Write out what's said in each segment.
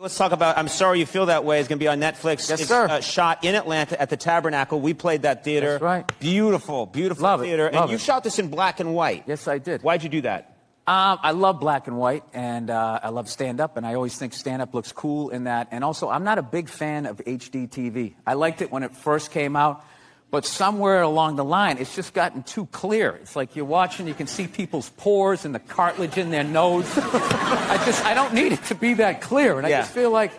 Let's talk about I'm Sorry You Feel That Way. It's going to be on Netflix. Yes, it's, sir. Shot in Atlanta at the Tabernacle. We played that theater. That's right. Beautiful, beautiful Love theater. it. Love And you it. shot this in black and white. Yes, I did. Why'd you do that? I love black and white, and I love stand-up, and I always think stand-up looks cool in that. And also, I'm not a big fan of HD TV. I liked it when it first came out, but somewhere along the line, it's just gotten too clear. It's like you're watching, you can see people's pores and the cartilage in their nose. I don't need it to be that clear, and I just feel like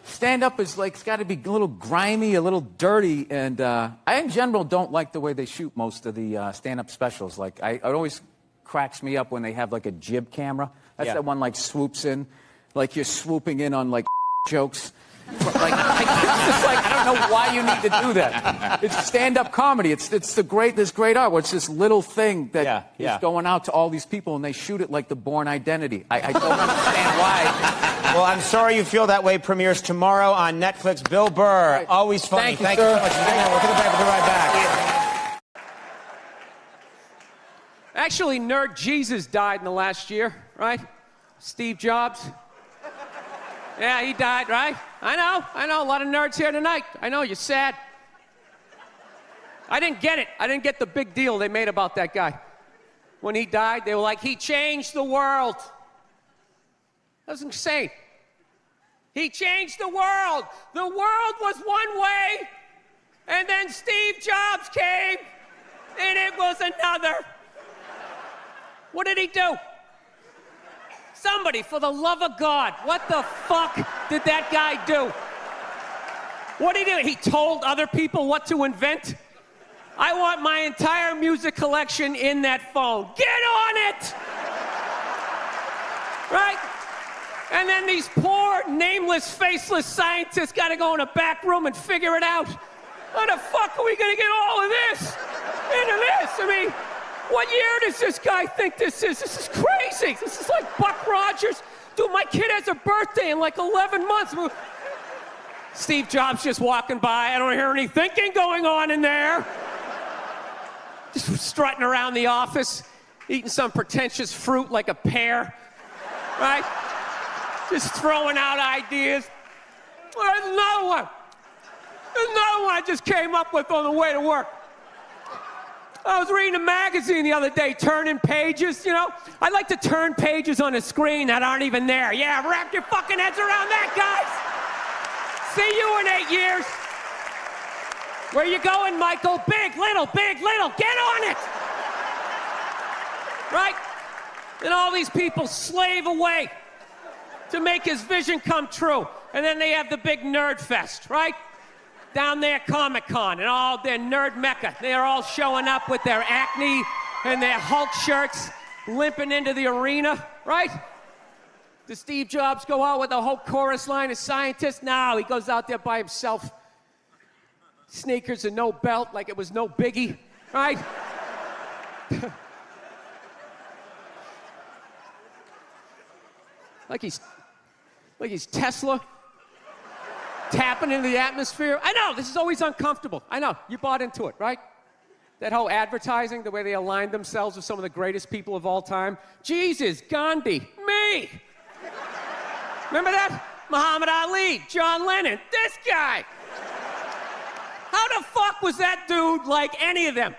stand-up is like, it's got to be a little grimy, a little dirty, and I, in general, don't like the way they shoot most of the stand-up specials. Like, it always cracks me up when they have, like, a jib camera. That's that one, like, swoops in, like you're swooping in on, like, jokes. Like, it's just like, I don't know why you need to do that. It's stand-up comedy. It's this great art where it's this little thing that is going out to all these people, and they shoot it like the Bourne Identity. I don't understand why. Well, I'm Sorry You Feel That Way premieres tomorrow on Netflix. Bill Burr, always funny. Thank you, so much. We'll take it back. We'll be right back. Actually, Nerd Jesus died in the last year, right? Steve Jobs. Yeah, he died, right? I know. A lot of nerds here tonight. I know, you're sad. I didn't get it. I didn't get the big deal they made about that guy. When he died, they were like, he changed the world. That was insane. He changed the world. The world was one way, and then Steve Jobs came, and it was another. What did he do? Somebody, for the love of God, what the fuck did that guy do? What did he do? He told other people what to invent? I want my entire music collection in that phone. Get on it! Right? And then these poor, nameless, faceless scientists got to go in a back room and figure it out. How the fuck are we going to get all of this into this? I mean, what year does this guy think this is? This is crazy. This is like Buck Rogers. Dude, my kid has a birthday in like 11 months. Steve Jobs just walking by. I don't hear any thinking going on in there. Just strutting around the office, eating some pretentious fruit like a pear, right? Just throwing out ideas. Well, there's another one. There's another one I just came up with on the way to work. I was reading a magazine the other day, turning pages, you know? I like to turn pages on a screen that aren't even there. Yeah, wrap your fucking heads around that, guys. See you in 8 years. Where you going, Michael? Big, little, get on it. Right? And all these people slave away to make his vision come true. And then they have the big nerd fest, right? Down there, Comic-Con, and all their nerd mecca. They're all showing up with their Acne and their Hulk shirts, limping into the arena, right? Does Steve Jobs go out with a whole chorus line of scientists? No, he goes out there by himself. Sneakers and no belt, like it was no biggie, right? like he's Tesla. Tapping into the atmosphere. I know, this is always uncomfortable. I know, you bought into it, right? That whole advertising, the way they aligned themselves with some of the greatest people of all time. Jesus, Gandhi, me. Remember that? Muhammad Ali, John Lennon, this guy. How the fuck was that dude like any of them?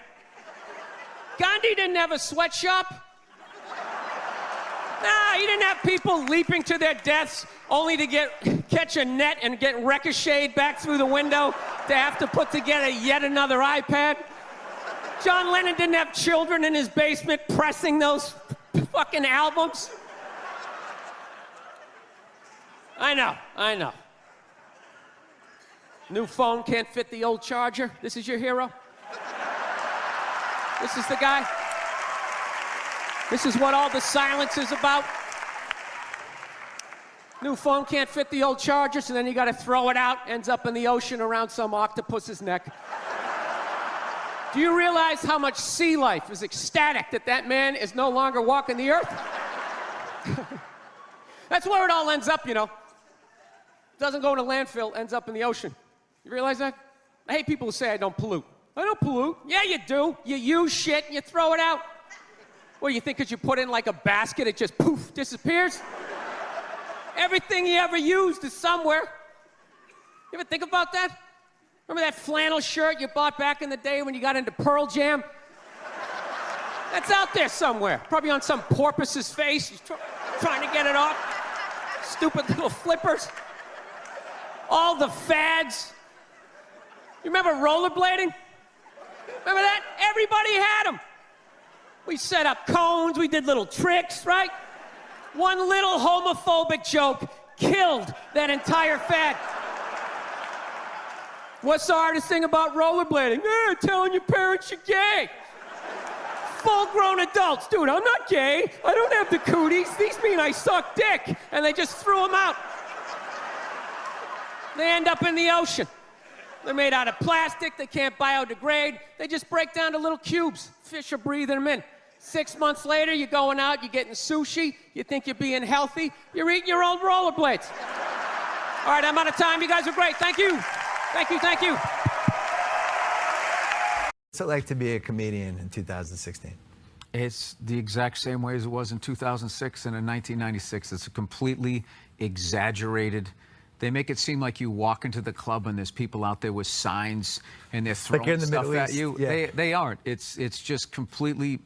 Gandhi didn't have a sweatshop. Nah, he didn't have people leaping to their deaths only to catch a net and get ricocheted back through the window to have to put together yet another iPad. John Lennon didn't have children in his basement pressing those fucking albums. I know. New phone can't fit the old charger. This is your hero? This is the guy? This is what all the silence is about? New phone can't fit the old charger, so then you gotta throw it out, ends up in the ocean around some octopus's neck. Do you realize how much sea life is ecstatic that that man is no longer walking the earth? That's where it all ends up, you know. Doesn't go in a landfill, ends up in the ocean. You realize that? I hate people who say I don't pollute. I don't pollute. Yeah, you do. You use shit and you throw it out. What, do you think because you put it in like a basket, it just poof, disappears? Everything he ever used is somewhere. You ever think about that? Remember that flannel shirt you bought back in the day when you got into Pearl Jam? That's out there somewhere. Probably on some porpoise's face. He's trying to get it off. Stupid little flippers. All the fads. You remember rollerblading? Remember that? Everybody had them. We set up cones, we did little tricks, right? One little homophobic joke killed that entire fad. What's the hardest thing about rollerblading? Telling your parents you're gay. Full-grown adults. Dude, I'm not gay. I don't have the cooties. These mean I suck dick. And they just threw them out. They end up in the ocean. They're made out of plastic. They can't biodegrade. They just break down to little cubes. Fish are breathing them in. 6 months later, you're going out, you're getting sushi. You think you're being healthy. You're eating your old rollerblades. All right, I'm out of time. You guys are great. Thank you. Thank you, thank you. What's it like to be a comedian in 2016? It's the exact same way as it was in 2006 and in 1996. It's a completely exaggerated. They make it seem like you walk into the club and there's people out there with signs and they're throwing like you're in the stuff Middle at East. you. Yeah. They aren't. It's just completely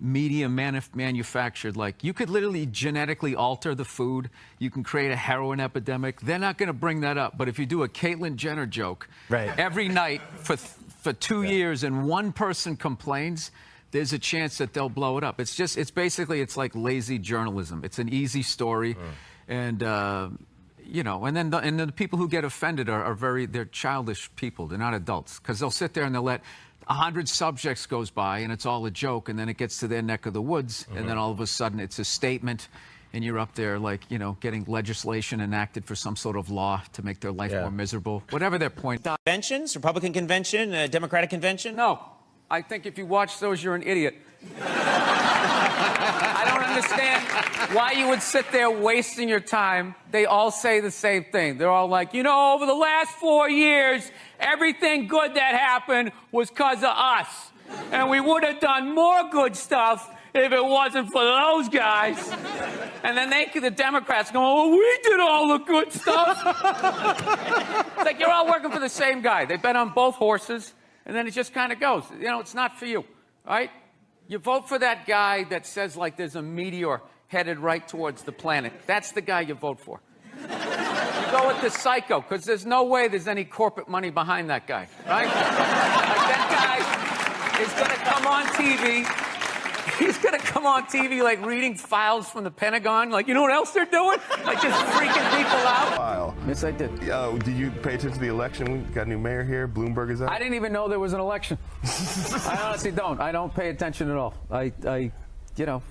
media manufactured. Like, you could literally genetically alter the food. You can create a heroin epidemic. They're not going to bring that up. But if you do a Caitlyn Jenner joke every night for 2 years and one person complains, there's a chance that they'll blow it up. It's basically, it's like lazy journalism. It's an easy story. And, you know, and then the people who get offended they're childish people. They're not adults. Because they'll sit there and they'll let 100 subjects goes by and it's all a joke, and then it gets to their neck of the woods, and then all of a sudden it's a statement, and you're up there like, you know, getting legislation enacted for some sort of law to make their life more miserable. Whatever their point. Conventions, Republican convention, Democratic convention? No. I think if you watch those, you're an idiot. I don't understand why you would sit there wasting your time. They all say the same thing. They're all like, you know, over the last 4 years, everything good that happened was because of us. And we would have done more good stuff if it wasn't for those guys. And then the Democrats go, oh, we did all the good stuff. It's like you're all working for the same guy. They bet on both horses, and then it just kind of goes. You know, it's not for you, right? You vote for that guy that says, like, there's a meteor headed right towards the planet. That's the guy you vote for. You go with the psycho, because there's no way there's any corporate money behind that guy, right? Like, that guy is going to come on TV. He's going to come on TV, like, reading files from the Pentagon. Like, you know what else they're doing? Like, just freaking people out. Wow. Yes, I did. Did you pay attention to the election? We got a new mayor here. Bloomberg is out. I didn't even know there was an election. I honestly don't. I don't pay attention at all. You know.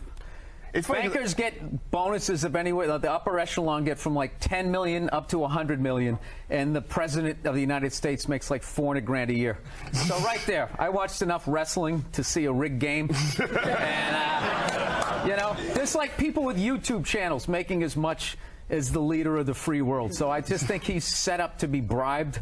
It's funny. Bankers get bonuses of any way. The upper echelon get from like 10 million up to 100 million, and the president of the United States makes like 400 grand a year. So right there, I watched enough wrestling to see a rigged game, and you know, there's like people with YouTube channels making as much as the leader of the free world. So I just think he's set up to be bribed,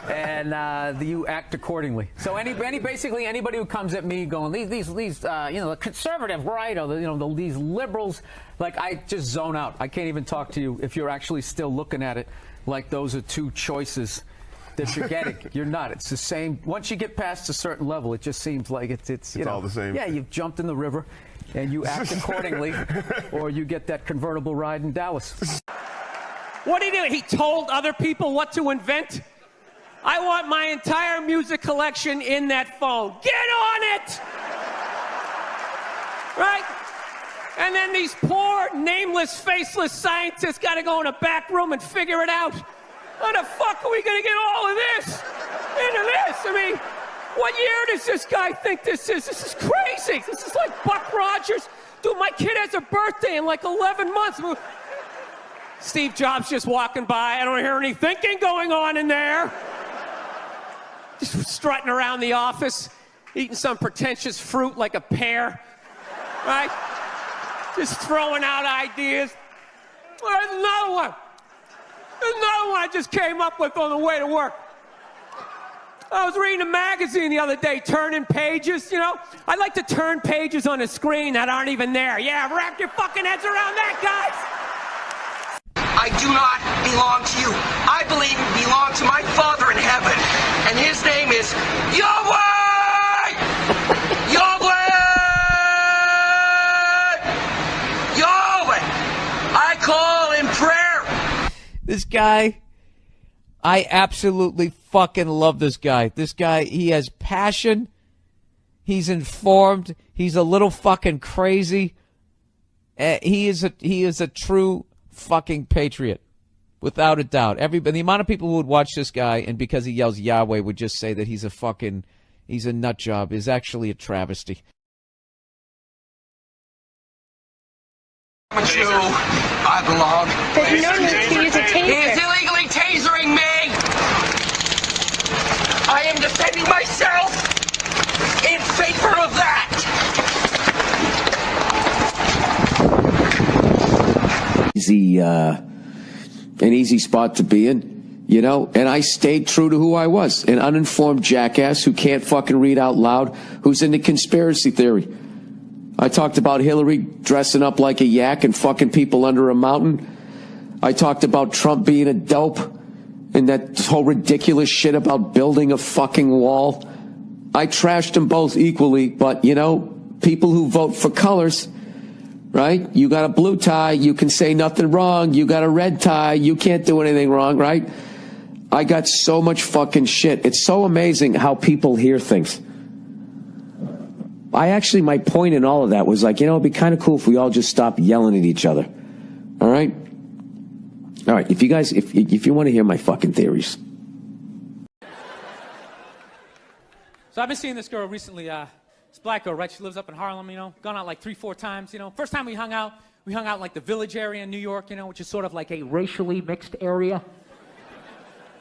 and you act accordingly. So basically anybody who comes at me going these you know, the conservative right, or these liberals, like, I just zone out. I can't even talk to you if you're actually still looking at it like those are two choices that you're getting. You're not. It's the same. Once you get past a certain level, it just seems like it's you know, all the same. Yeah, you've jumped in the river, and you act accordingly, or you get that convertible ride in Dallas. What did he do? He told other people what to invent? I want my entire music collection in that phone. Get on it! Right? And then these poor, nameless, faceless scientists got to go in a back room and figure it out. How the fuck are we going to get all of this into this? I mean, what year does this guy think this is? This is crazy. This is like Buck Rogers. Dude, my kid has a birthday in like 11 months. Steve Jobs just walking by. I don't hear any thinking going on in there. Just strutting around the office, eating some pretentious fruit like a pear. Right? Just throwing out ideas. There's another one. There's another one I just came up with on the way to work. I was reading a magazine the other day, turning pages, you know? I like to turn pages on a screen that aren't even there. Yeah, wrap your fucking heads around that, guys! belong to you. I believe you belong to my Father in heaven, and his name is Yahweh! Yahweh! Yahweh! I call in prayer. This guy, I absolutely fucking love this guy. This guy, he has passion. He's informed. He's a little fucking crazy. He is a true fucking patriot, without a doubt. The amount of people who would watch this guy and because he yells Yahweh would just say that he's a nut job is actually a travesty. You, I belong. There's no need to use a taser. He is illegally tasering me. I am defending myself in favor of that. An easy spot to be in, you know, and I stayed true to who I was, an uninformed jackass who can't fucking read out loud, who's into conspiracy theory. I talked about Hillary dressing up like a yak and fucking people under a mountain. I talked about Trump being a dope and that whole ridiculous shit about building a fucking wall. I trashed them both equally, but, you know, people who vote for colors, right? You got a blue tie, you can say nothing wrong. You got a red tie, you can't do anything wrong, right? I got so much fucking shit. It's so amazing how people hear things. My point in all of that was like, you know, it'd be kind of cool if we all just stopped yelling at each other. All right? All right, if you want to hear my fucking theories. So I've been seeing this girl recently, this black girl, right? She lives up in Harlem, you know, gone out like 3-4 times, you know. First time we hung out in like the Village area in New York, you know, which is sort of like a racially mixed area.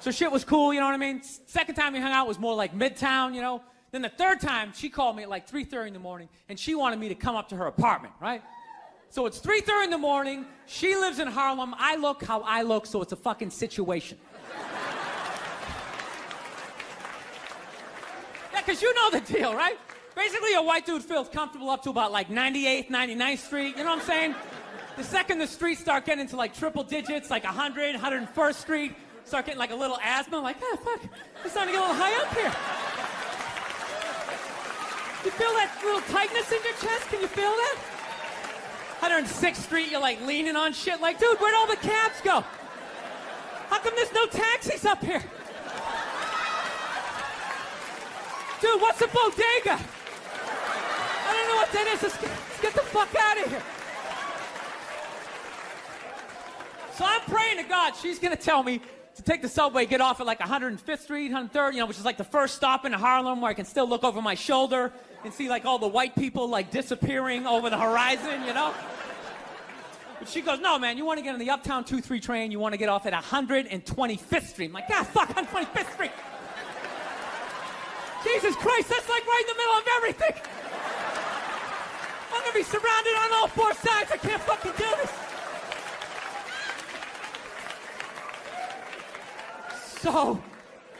So shit was cool, you know what I mean? Second time we hung out was more like Midtown, you know. Then the third time, she called me at like 3:30 in the morning, and she wanted me to come up to her apartment, right? So it's 3:30 in the morning, she lives in Harlem, I look how I look, so it's a fucking situation. Yeah, because you know the deal, right? Basically, a white dude feels comfortable up to about like 98th, 99th Street, you know what I'm saying? The second the streets start getting into like triple digits, like 100, 101st Street, start getting like a little asthma, like, oh, fuck, it's starting to get a little high up here. You feel that little tightness in your chest? Can you feel that? 106th Street, you're like leaning on shit like, dude, where'd all the cabs go? How come there's no taxis up here? Dude, what's a bodega? I don't know what that is. Let's get the fuck out of here. So I'm praying to God she's gonna tell me to take the subway, get off at like 105th Street, 103rd, you know, which is like the first stop in Harlem where I can still look over my shoulder and see like all the white people like disappearing over the horizon, you know? But she goes, no, man, you want to get on the Uptown 2-3 train, you want to get off at 125th Street. I'm like, God, fuck, 125th Street. Jesus Christ, that's like right in the middle of everything. I'm going to be surrounded on all four sides. I can't fucking do this. So,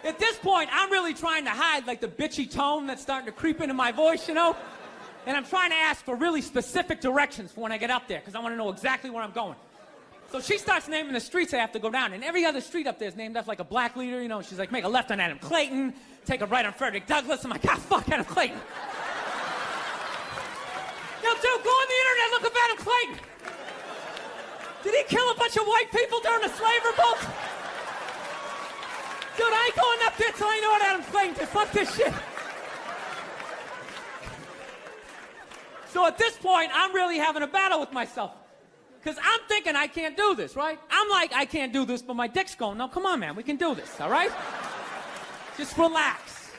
at this point, I'm really trying to hide like the bitchy tone that's starting to creep into my voice, you know? And I'm trying to ask for really specific directions for when I get up there, because I want to know exactly where I'm going. So she starts naming the streets I have to go down, and every other street up there is named after like a black leader, you know? She's like, make a left on Adam Clayton, take a right on Frederick Douglass. I'm like, God, fuck Adam Clayton. Yo, dude, go on the internet, look up Adam Clayton. Did he kill a bunch of white people during the slave revolt? Dude, I ain't going up there till I know what Adam Clayton did. Fuck this shit. So at this point, I'm really having a battle with myself. Because I'm thinking I can't do this, right? I'm like, I can't do this, but my dick's going, no, come on, man, we can do this, all right? Just relax.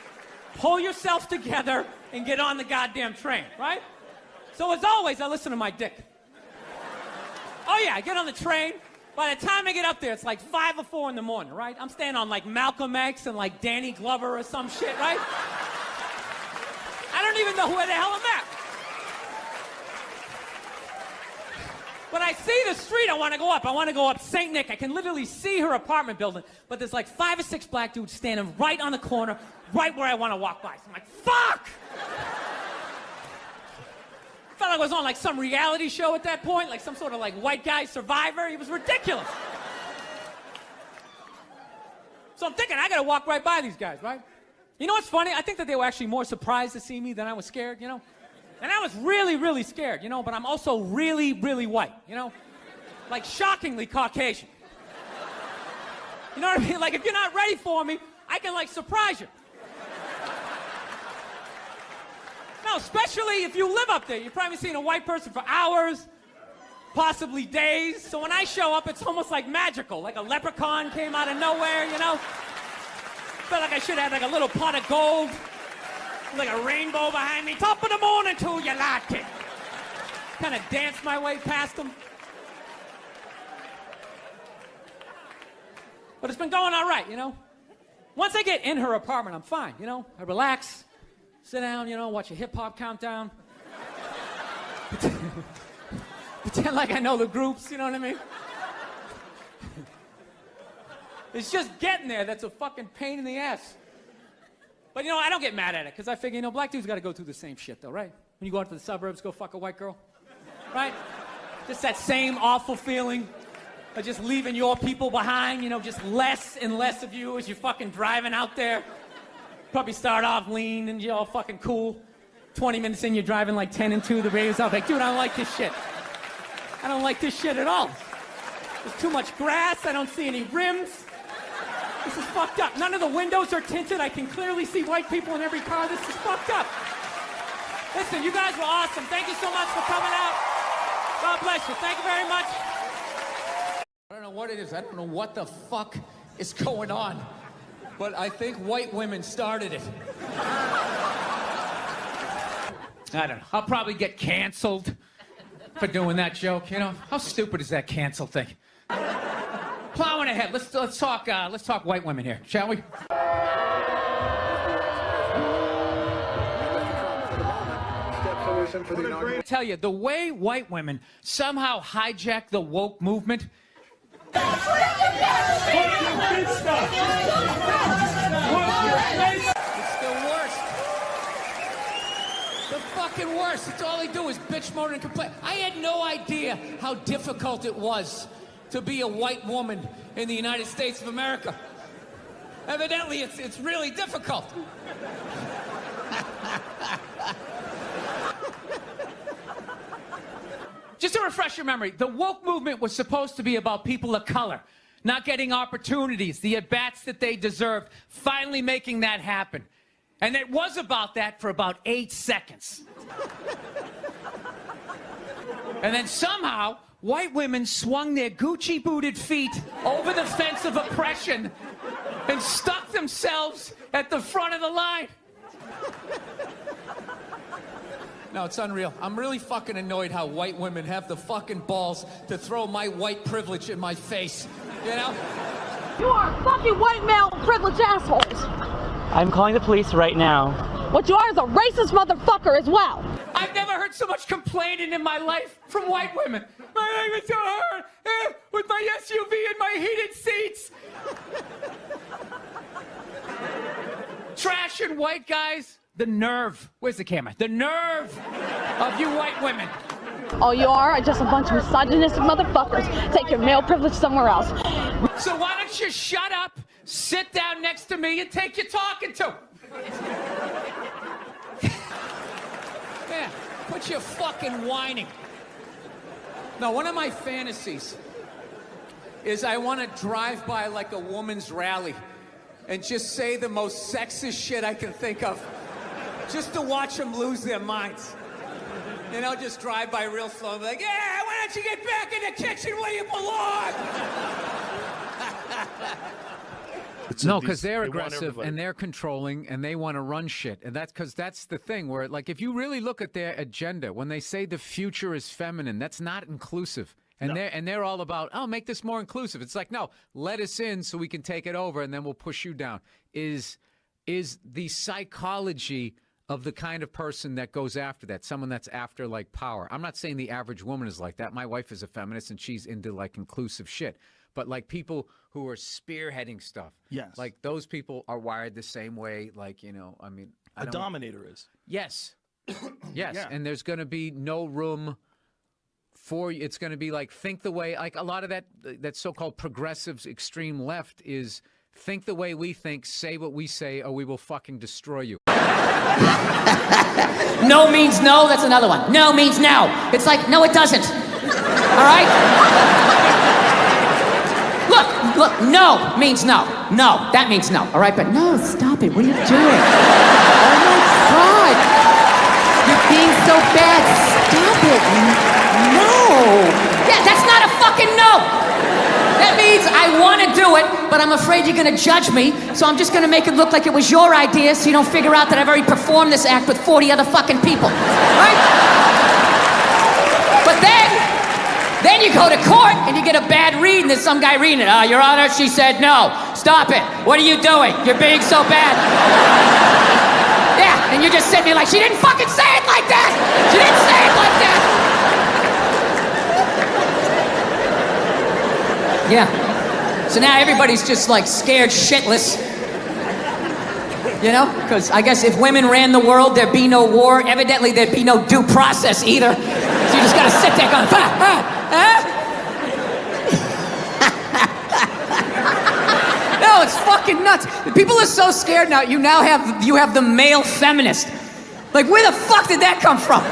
Pull yourself together and get on the goddamn train, right? So as always, I listen to my dick. Oh yeah, I get on the train. By the time I get up there, it's like 5 or 4 in the morning, right? I'm staying on like Malcolm X and like Danny Glover or some shit, right? I don't even know where the hell I'm at. When I see the street I want to go up, I want to go up St. Nick. I can literally see her apartment building, but there's like 5 or 6 black dudes standing right on the corner, right where I want to walk by. So I'm like, fuck! I felt like I was on like some reality show at that point, like some sort of like white guy survivor. It was ridiculous. So I'm thinking, I gotta walk right by these guys, right? You know what's funny? I think that they were actually more surprised to see me than I was scared, you know? And I was really, really scared, you know, but I'm also really, really white, you know? Like, shockingly Caucasian. You know what I mean? Like, if you're not ready for me, I can, like, surprise you. No, especially if you live up there. You've probably seen a white person for hours, possibly days. So when I show up, it's almost like magical. Like a leprechaun came out of nowhere, you know? Felt like I should have like a little pot of gold, like a rainbow behind me. Top of the morning to you, latte. Kind of danced my way past them. But it's been going all right, you know? Once I get in her apartment, I'm fine, you know? I relax, sit down, you know, watch a hip-hop countdown. Pretend like I know the groups, you know what I mean? It's just getting there that's a fucking pain in the ass. But, you know, I don't get mad at it, because I figure, you know, black dudes got to go through the same shit, though, right? When you go out to the suburbs, go fuck a white girl, right? Just that same awful feeling of just leaving your people behind, you know, just less and less of you as you're fucking driving out there. Probably start off lean and you're all fucking cool. 20 minutes in, you're driving like 10 and 2, the radio's out, like, dude, I don't like this shit. I don't like this shit at all. There's too much grass, I don't see any rims. This is fucked up. None of the windows are tinted. I can clearly see white people in every car. This is fucked up. Listen, you guys were awesome. Thank you so much for coming out. God bless you. Thank you very much. I don't know what it is. I don't know what the fuck is going on. But I think white women started it. I don't know. I'll probably get canceled for doing that joke, you know? How stupid is that cancel thing? Plowing ahead. Let's talk white women here, shall we? I tell you, the way white women somehow hijack the woke movement. It's the worst. The fucking worst. It's all they do is bitch, moan, and complain. I had no idea how difficult it was to be a white woman in the United States of America. Evidently, it's really difficult. Just to refresh your memory, the woke movement was supposed to be about people of color not getting opportunities, the at-bats that they deserved, finally making that happen. And it was about that for about 8 seconds. And then somehow, white women swung their Gucci-booted feet over the fence of oppression and stuck themselves at the front of the line. No, it's unreal. I'm really fucking annoyed how white women have the fucking balls to throw my white privilege in my face, you know? You are fucking white male privileged assholes. I'm calling the police right now. What you are is a racist motherfucker as well. I've never heard so much complaining in my life from white women. My life is so hard with my SUV and my heated seats. Trash and white guys, the nerve. Where's the camera? The nerve of you white women. All you are just a bunch of misogynistic motherfuckers. Take your male privilege somewhere else. So why don't you shut up, sit down next to me, and take your talking to? Yeah, quit your fucking whining. No, one of my fantasies is I want to drive by like a woman's rally and just say the most sexist shit I can think of, just to watch them lose their minds. You know, just drive by real slow and be like, yeah, why don't you get back in the kitchen where you belong? No, because they're aggressive and they're controlling and they want to run shit. And that's because that's the thing where, like, if you really look at their agenda, when they say the future is feminine, that's not inclusive. And they're all about, oh, make this more inclusive. It's like, no, let us in so we can take it over and then we'll push you down. Is the psychology of the kind of person that goes after that, someone that's after, like, power. I'm not saying the average woman is like that. My wife is a feminist and she's into, like, inclusive shit. But, like, people who are spearheading stuff. Yes. Like, those people are wired the same way, like, you know, I mean. A dominator is. Yes. Yes. Yeah. And there's going to be no room for you. It's going to be like, think the way, like, a lot of that so-called progressives, extreme left is Think the way we think, say what we say, or we will fucking destroy you. No means no, that's another one. No means no. It's like, no, it doesn't. All right? Look, no means no. No, that means no. All right, but no, stop it. What are you doing? Oh my God. You're being so bad. Stop it. No. Yeah, that's not a fucking no. That means I want to do it, but I'm afraid you're going to judge me, so I'm just going to make it look like it was your idea so you don't figure out that I've already performed this act with 40 other fucking people. Right? But then you go to court and you get a bad read and there's some guy reading it. Your Honor, she said no. Stop it. What are you doing? You're being so bad. Yeah, and you're just sitting there like, she didn't fucking say it like that. She didn't say it like that. Yeah. So now everybody's just like scared shitless. You know? Because I guess if women ran the world, there'd be no war. Evidently, there'd be no due process either. So you just gotta sit there going, No, it's fucking nuts. People are so scared now. You have the male feminist. Like, where the fuck did that come from?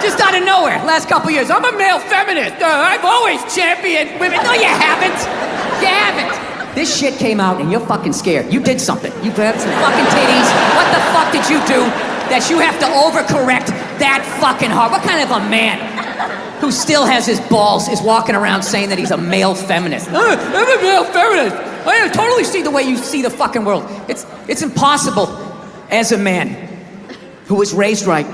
Just out of nowhere, last couple years. I'm a male feminist. I've always championed women. No, you haven't. You haven't. This shit came out and you're fucking scared. You did something. You grabbed some fucking titties. What the fuck did you do that you have to overcorrect that fucking hard? What kind of a man who still has his balls is walking around saying that he's a male feminist? I'm a male feminist. I totally see the way you see the fucking world. It's impossible as a man who was raised right.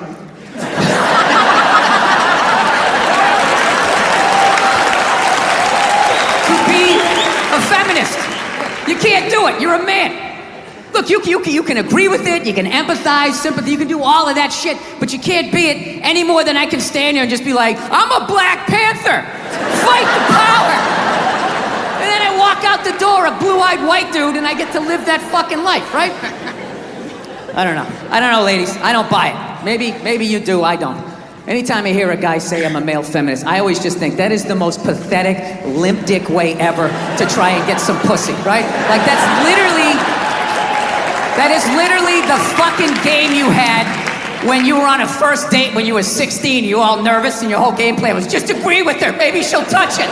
You can't do it. You're a man. Look, you can agree with it. You can empathize, sympathy. You can do all of that shit. But you can't be it any more than I can stand here and just be like, I'm a Black Panther. Fight the power. And then I walk out the door, a blue-eyed white dude, and I get to live that fucking life, right? I don't know, ladies. I don't buy it. Maybe you do. I don't. Anytime I hear a guy say I'm a male feminist, I always just think that is the most pathetic, limp dick way ever to try and get some pussy, right? Like that is literally the fucking game you had when you were on a first date when you were 16, you were all nervous and your whole game plan was just agree with her, maybe she'll touch it.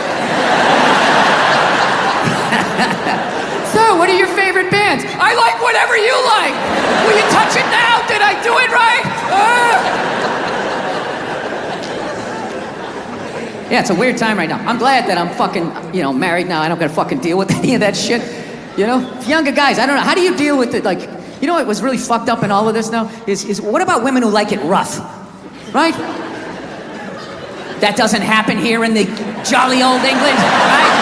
So, what are your favorite bands? I like whatever you like. Will you touch it now? Did I do it right? Yeah, it's a weird time right now. I'm glad that I'm fucking, married now. I don't gotta fucking deal with any of that shit. Younger guys, I don't know. How do you deal with it? Like, what was really fucked up in all of this now is what about women who like it rough? Right? That doesn't happen here in the jolly old England, right?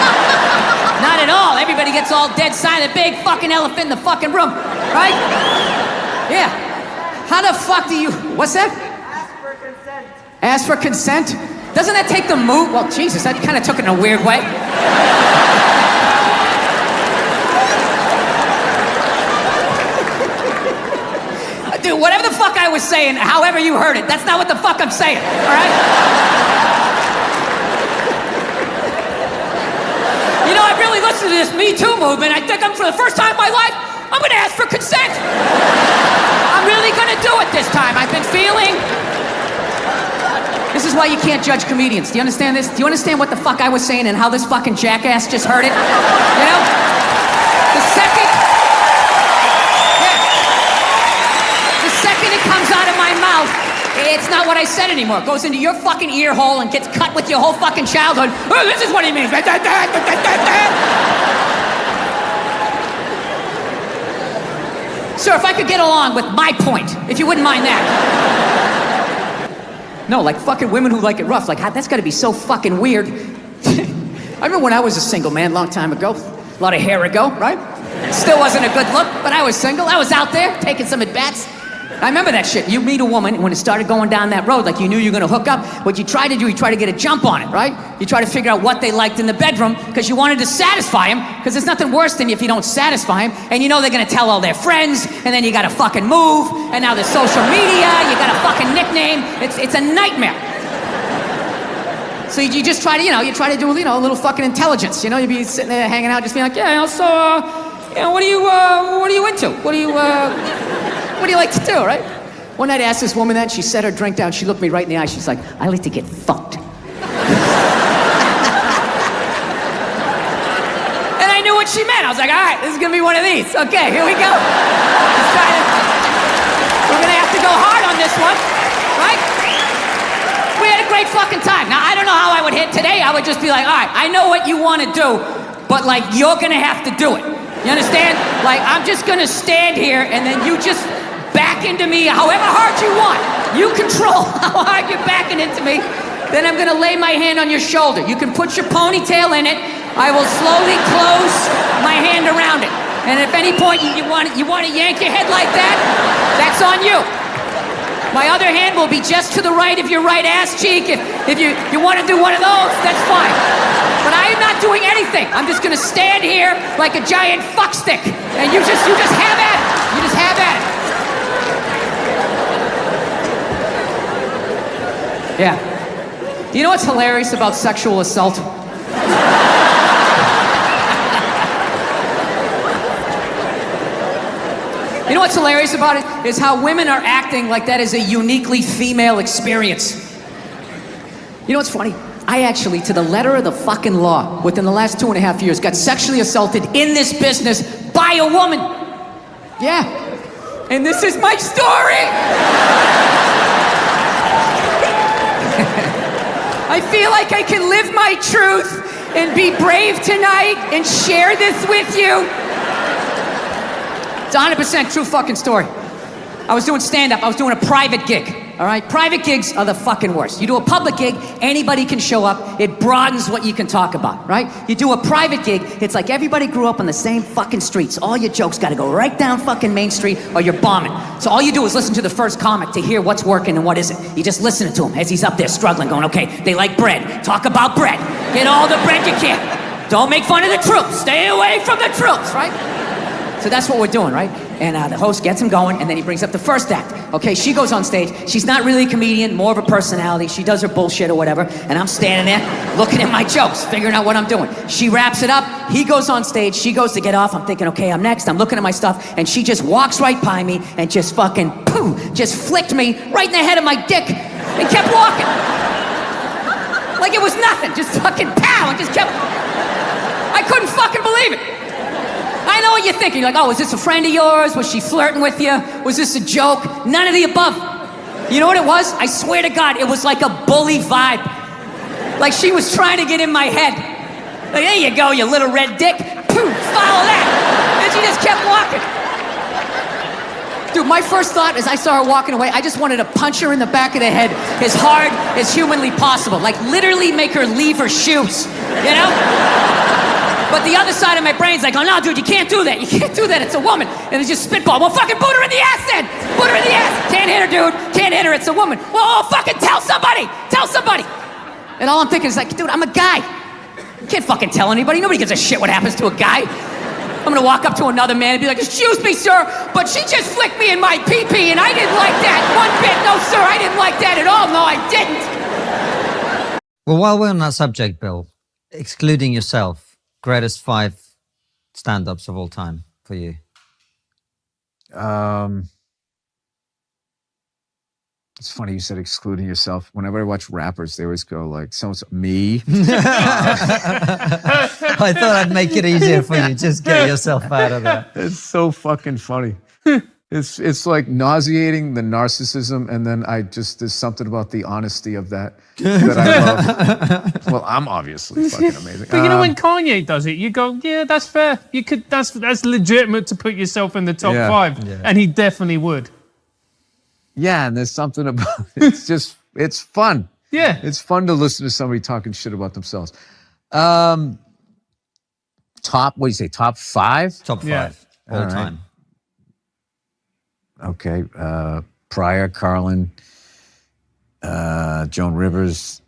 Not at all. Everybody gets all dead silent. Big fucking elephant in the fucking room, right? Yeah. How the fuck do you... What's that? Ask for consent. Ask for consent? Doesn't that take the mood? Well, Jesus, that kind of took it in a weird way. Dude, whatever the fuck I was saying, however you heard it, that's not what the fuck I'm saying, all right? I really listened to this Me Too movement. I think for the first time in my life, I'm gonna ask for consent. I'm really gonna do it this time. I've been feeling... This is why you can't judge comedians. Do you understand this? Do you understand what the fuck I was saying and how this fucking jackass just heard it? The second it comes out of my mouth, it's not what I said anymore. It goes into your fucking ear hole and gets cut with your whole fucking childhood. Oh, this is what he means. Sir, if I could get along with my point, if you wouldn't mind that. No, like fucking women who like it rough. Like, that's gotta be so fucking weird. I remember when I was a single man, long time ago. A lot of hair ago, right? Still wasn't a good look, but I was single. I was out there taking some at-bats. I remember that shit. You meet a woman, when it started going down that road, like you knew you were gonna hook up, what you try to do, you try to get a jump on it, right? You try to figure out what they liked in the bedroom, because you wanted to satisfy them, because there's nothing worse than if you don't satisfy them, and you know they're gonna tell all their friends, and then you gotta fucking move, and now there's social media, you got a fucking nickname, it's a nightmare. So you just try to, you try to do, a little fucking intelligence, you'd be sitting there hanging out, just being like, yeah, so, what are you into? What do you like to do, right? One night I asked this woman that, she set her drink down, she looked me right in the eye, she's like, I like to get fucked. And I knew what she meant. I was like, all right, this is gonna be one of these. Okay, here we go. We're gonna have to go hard on this one, right? We had a great fucking time. Now, I don't know how I would hit today. I would just be like, all right, I know what you want to do, but like, you're gonna have to do it. You understand? Like, I'm just gonna stand here and then you just back into me however hard you want. You control how hard you're backing into me. Then I'm gonna lay my hand on your shoulder. You can put your ponytail in it. I will slowly close my hand around it. And if at any point you want to yank your head like that, that's on you. My other hand will be just to the right of your right ass cheek. If you want to do one of those, that's fine. But I am not doing anything. I'm just gonna stand here like a giant fuck stick. And you just have at it. You just have at it. Yeah. Do you know what's hilarious about sexual assault? You know what's hilarious about it? Is how women are acting like that is a uniquely female experience. You know what's funny? I actually, to the letter of the fucking law, within the last 2.5 years, got sexually assaulted in this business by a woman. Yeah. And this is my story. I feel like I can live my truth and be brave tonight and share this with you. It's a 100% true fucking story. I was doing stand-up. I was doing a private gig, all right? Private gigs are the fucking worst. You do a public gig, anybody can show up. It broadens what you can talk about, right? You do a private gig, it's like everybody grew up on the same fucking streets. All your jokes gotta go right down fucking Main Street or you're bombing. So all you do is listen to the first comic to hear what's working and what isn't. You just listen to him as he's up there struggling, going, okay, they like bread. Talk about bread. Get all the bread you can. Don't make fun of the troops. Stay away from the troops, right? So that's what we're doing, right? And the host gets him going, and then he brings up the first act. Okay, she goes on stage. She's not really a comedian, more of a personality. She does her bullshit or whatever, and I'm standing there looking at my jokes, figuring out what I'm doing. She wraps it up. He goes on stage. She goes to get off. I'm thinking, okay, I'm next. I'm looking at my stuff, and she just walks right by me and just fucking, pooh, just flicked me right in the head of my dick and kept walking. Like it was nothing. Just fucking pow, and just kept... I couldn't fucking believe it. I know what you're thinking. You're like, oh, is this a friend of yours? Was she flirting with you? Was this a joke? None of the above. You know what it was? I swear to God, it was like a bully vibe. Like she was trying to get in my head. Like, there you go, you little red dick. Poof, follow that. And she just kept walking. Dude, my first thought as I saw her walking away, I just wanted to punch her in the back of the head as hard as humanly possible. Like literally make her leave her shoes, you know? But the other side of my brain's like, oh no, dude, you can't do that. You can't do that, it's a woman. And it's just spitball. Well, fucking boot her in the ass then. Boot her in the ass. Can't hit her, dude. Can't hit her, it's a woman. Well, fucking tell somebody. Tell somebody. And all I'm thinking is like, dude, I'm a guy. You can't fucking tell anybody. Nobody gives a shit what happens to a guy. I'm gonna walk up to another man and be like, excuse me, sir, but she just flicked me in my pee-pee and I didn't like that one bit. No, sir, I didn't like that at all. No, I didn't. Well, while we're on that subject, Bill, excluding yourself, greatest 5 stand-ups of all time for you? It's funny you said excluding yourself. Whenever I watch rappers, they always go like, "So-and-so, me." I thought I'd make it easier for you. Just get yourself out of that. It's so fucking funny. It's like nauseating, the narcissism, and then there's something about the honesty of that I love. Well, I'm obviously fucking amazing. But you know when Kanye does it, you go, yeah, that's fair. You could, that's legitimate to put yourself in the top 5, and he definitely would. Yeah, and there's something about it's fun. Yeah, it's fun to listen to somebody talking shit about themselves. Top, what do you say? Top 5? Top 5 all time. Okay, Pryor, Carlin, Joan Rivers.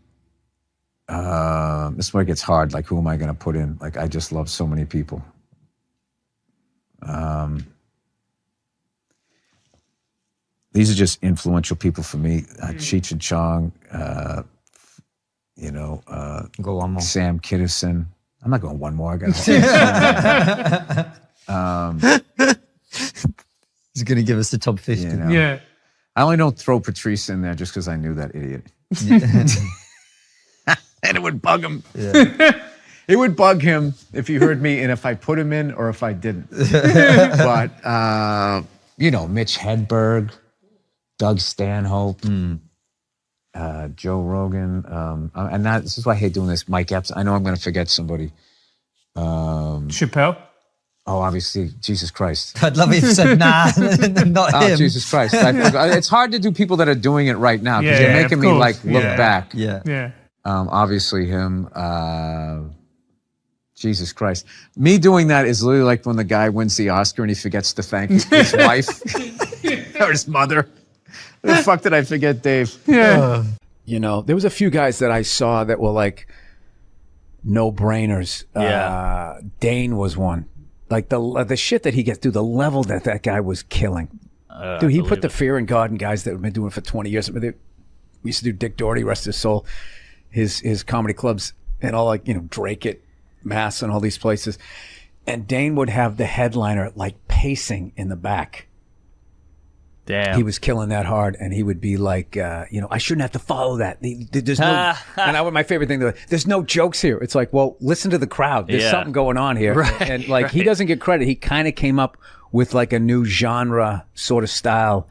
This is where it gets hard. Like, who am I going to put in? Like, I just love so many people. These are just influential people for me. Cheech and Chong, go one more. Sam Kinison. I'm not going one more. I got He's going to give us the top 50. You know. Yeah. I only don't throw Patrice in there just because I knew that idiot. And it would bug him. Yeah. It would bug him if he heard me and if I put him in or if I didn't. But, you know, Mitch Hedberg, Doug Stanhope, Joe Rogan. And this is why I hate doing this. Mike Epps. I know I'm going to forget somebody. Chappelle? Oh, obviously, Jesus Christ. I'd love it if you said, nah, not Oh, him. Jesus Christ. It's hard to do people that are doing it right now because Yeah, you're of making me course. like look Yeah. back. Yeah. Yeah. Obviously him. Jesus Christ. Me doing that is literally like when the guy wins the Oscar and he forgets to thank his wife or his mother. The fuck did I forget, Dave? Yeah. You know, there was a few guys that I saw that were like no-brainers. Yeah. Dane was one. Like the shit that he gets through, the level that guy was killing. Dude, he put the fear in God in guys that have been doing it for 20 years. We used to do Dick Doherty, rest his soul, his comedy clubs and all, like, you know, Drake at Mass and all these places. And Dane would have the headliner like pacing in the back. Damn. He was killing that hard, and he would be like, you know, I shouldn't have to follow that. There's no, and my favorite thing, there's no jokes here. It's like, well, listen to the crowd. There's something going on here. Right, and like, he doesn't get credit. He kind of came up with like a new genre sort of style,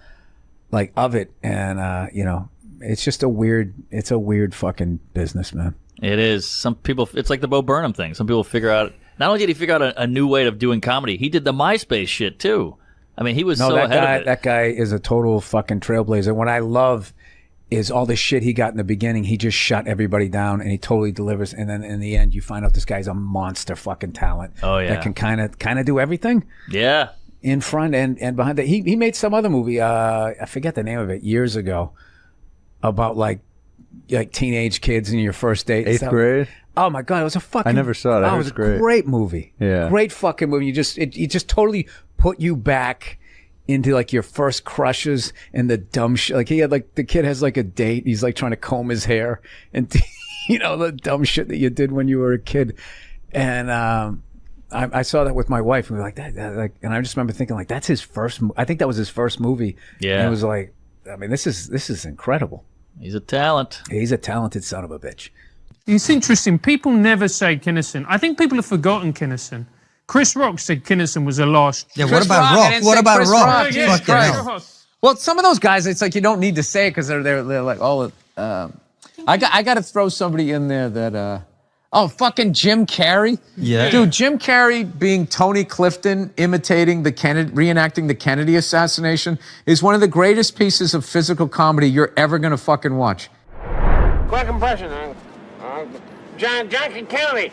like of it. And, you know, it's just a weird fucking business, man. It is. Some people, it's like the Bo Burnham thing. Some people figure out, not only did he figure out a new way of doing comedy, he did the MySpace shit too. I mean, he was so ahead of it. That guy is a total fucking trailblazer. What I love is all the shit he got in the beginning. He just shut everybody down, and he totally delivers. And then in the end, you find out this guy's a monster fucking talent. Oh, yeah. That can kind of do everything. Yeah. In front and behind that. He made some other movie. I forget the name of it, years ago, about like teenage kids in your first date. Eighth grade. Oh my God, it was a fucking. I never saw it. It was a great movie. Yeah. Great fucking movie. It just totally put you back into like your first crushes and the dumb shit. Like he had like, the kid has like a date. He's like trying to comb his hair and you know, the dumb shit that you did when you were a kid. And I saw that with my wife. And we were like that like, and I just remember thinking like, that's his first. I think that was his first movie. Yeah. And it was like, I mean, this is incredible. He's a talent. He's a talented son of a bitch. It's interesting. People never say Kinison. I think people have forgotten Kinison. Chris Rock said Kinison was a lost. Yeah, Chris what about Rock? I Rock? didn't What say about Chris Rock? Rock. Jesus Fucking Christ. hell. Well, some of those guys, it's like you don't need to say it because they're like, oh, I got to throw somebody in there that, fucking Jim Carrey. Yeah. Dude, Jim Carrey being Tony Clifton, imitating reenacting the Kennedy assassination is one of the greatest pieces of physical comedy you're ever going to fucking watch. Quick impression, John Kennedy.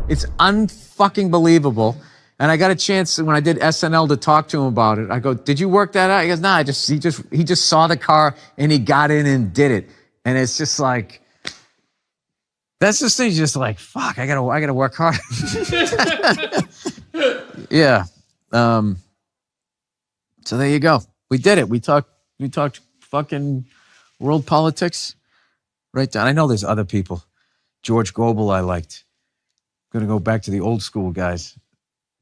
It's unfucking believable. And I got a chance when I did SNL to talk to him about it. I go, "Did you work that out?" He goes, "Nah, he just saw the car and he got in and did it." And it's just like, that's just things just like, fuck, I gotta work hard. Yeah. So there you go. We did it. We talked fucking world politics right down. I know there's other people. George Gobel I liked. Gonna go back to the old school guys.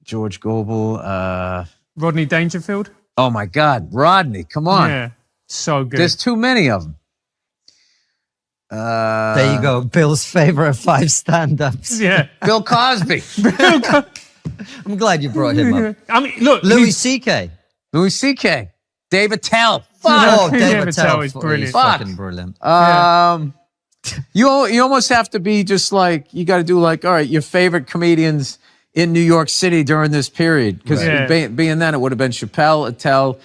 George Gobel. Rodney Dangerfield. Oh my God, Rodney! Come on. Yeah, so good. There's too many of them. There you go. Bill's favorite 5 stand-ups. Yeah. Bill Cosby. I'm glad you brought him up. I mean, look, Louis C.K. Louis C.K. Dave Attell. Oh, Dave David Attell Attell is brilliant. He's fucking brilliant. You almost have to be just like, you got to do like, all right, your favorite comedians in New York City during this period. Because being then, it would have been Chappelle, Attell,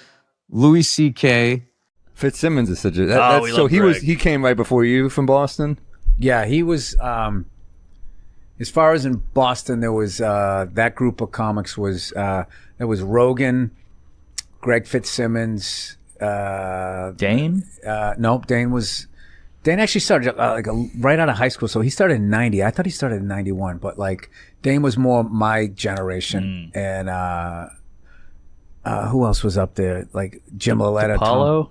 Louis C.K. Fitzsimmons is such a... so he came right before you from Boston? Yeah, he was... as far as in Boston, there was... that group of comics was... there was Rogan, Greg Fitzsimmons... Dane? No, Dane was... Dane actually started right out of high school, so he started in 90. I thought he started in 91, but like Dane was more my generation. And who else was up there? Like Jim Loletta,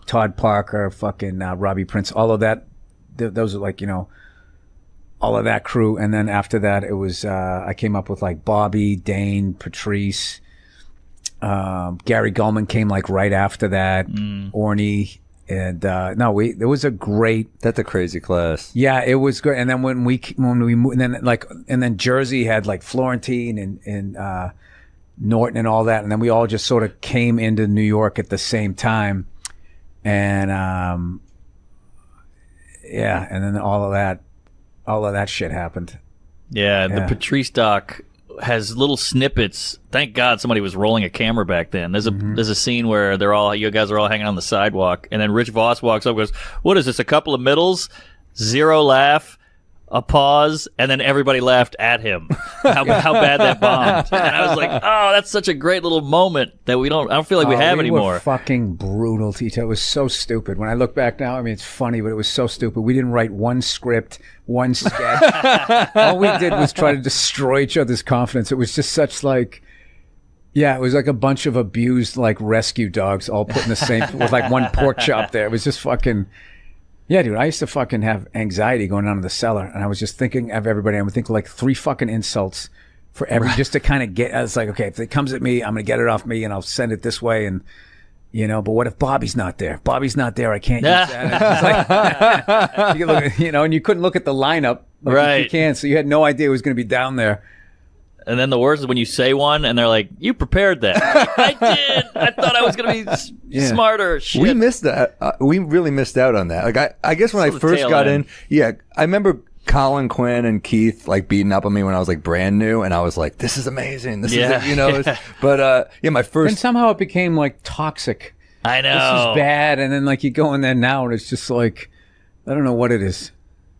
Todd Parker, fucking Robbie Prince, all of that. Those are like, you know, all of that crew. And then after that, it was, I came up with like Bobby, Dane, Patrice, Gary Gulman came like right after that, Orny. And it was a great. That's a crazy class. Yeah, it was great. And then when we moved, and then Jersey had like Florentine and Norton and all that, and then we all just sort of came into New York at the same time, and and then all of that shit happened. Yeah, the Patrice doc has little snippets. Thank God somebody was rolling a camera back then. There's a scene where you guys are all hanging on the sidewalk, and then Rich Voss walks up and goes, "What is this, a couple of middles? Zero laugh, a pause," and then everybody laughed at him. How bad that bombed. And I was like, oh, that's such a great little moment that I don't feel like we have anymore. Were fucking brutal to each other. It was so stupid. When I look back now, I mean, it's funny, but it was so stupid. We didn't write one script, one sketch. All we did was try to destroy each other's confidence. It was just such like, it was like a bunch of abused like rescue dogs all put in the same, with like one pork chop there. It was just fucking, yeah, dude, I used to fucking have anxiety going down to the cellar, and I was just thinking of everybody. I would think like 3 fucking insults for every, just to kind of get, I was like, okay, if it comes at me, I'm going to get it off me and I'll send it this way. And, you know, but what if Bobby's not there? Bobby's not there. I can't use that. Like, you look, you know, and you couldn't look at the lineup. Like, right. You can't. So you had no idea it was going to be down there. And then the worst is when you say one and they're like, "You prepared that." Like, I did. I thought I was going to be smarter. Shit. We missed that. We really missed out on that. Like I guess when I first got in, I remember Colin Quinn and Keith like beating up on me when I was like brand new, and I was like, "This is amazing. This is it," you know. But my first. And somehow it became like toxic. I know. This is bad, and then like you go in there now, and it's just like, I don't know what it is.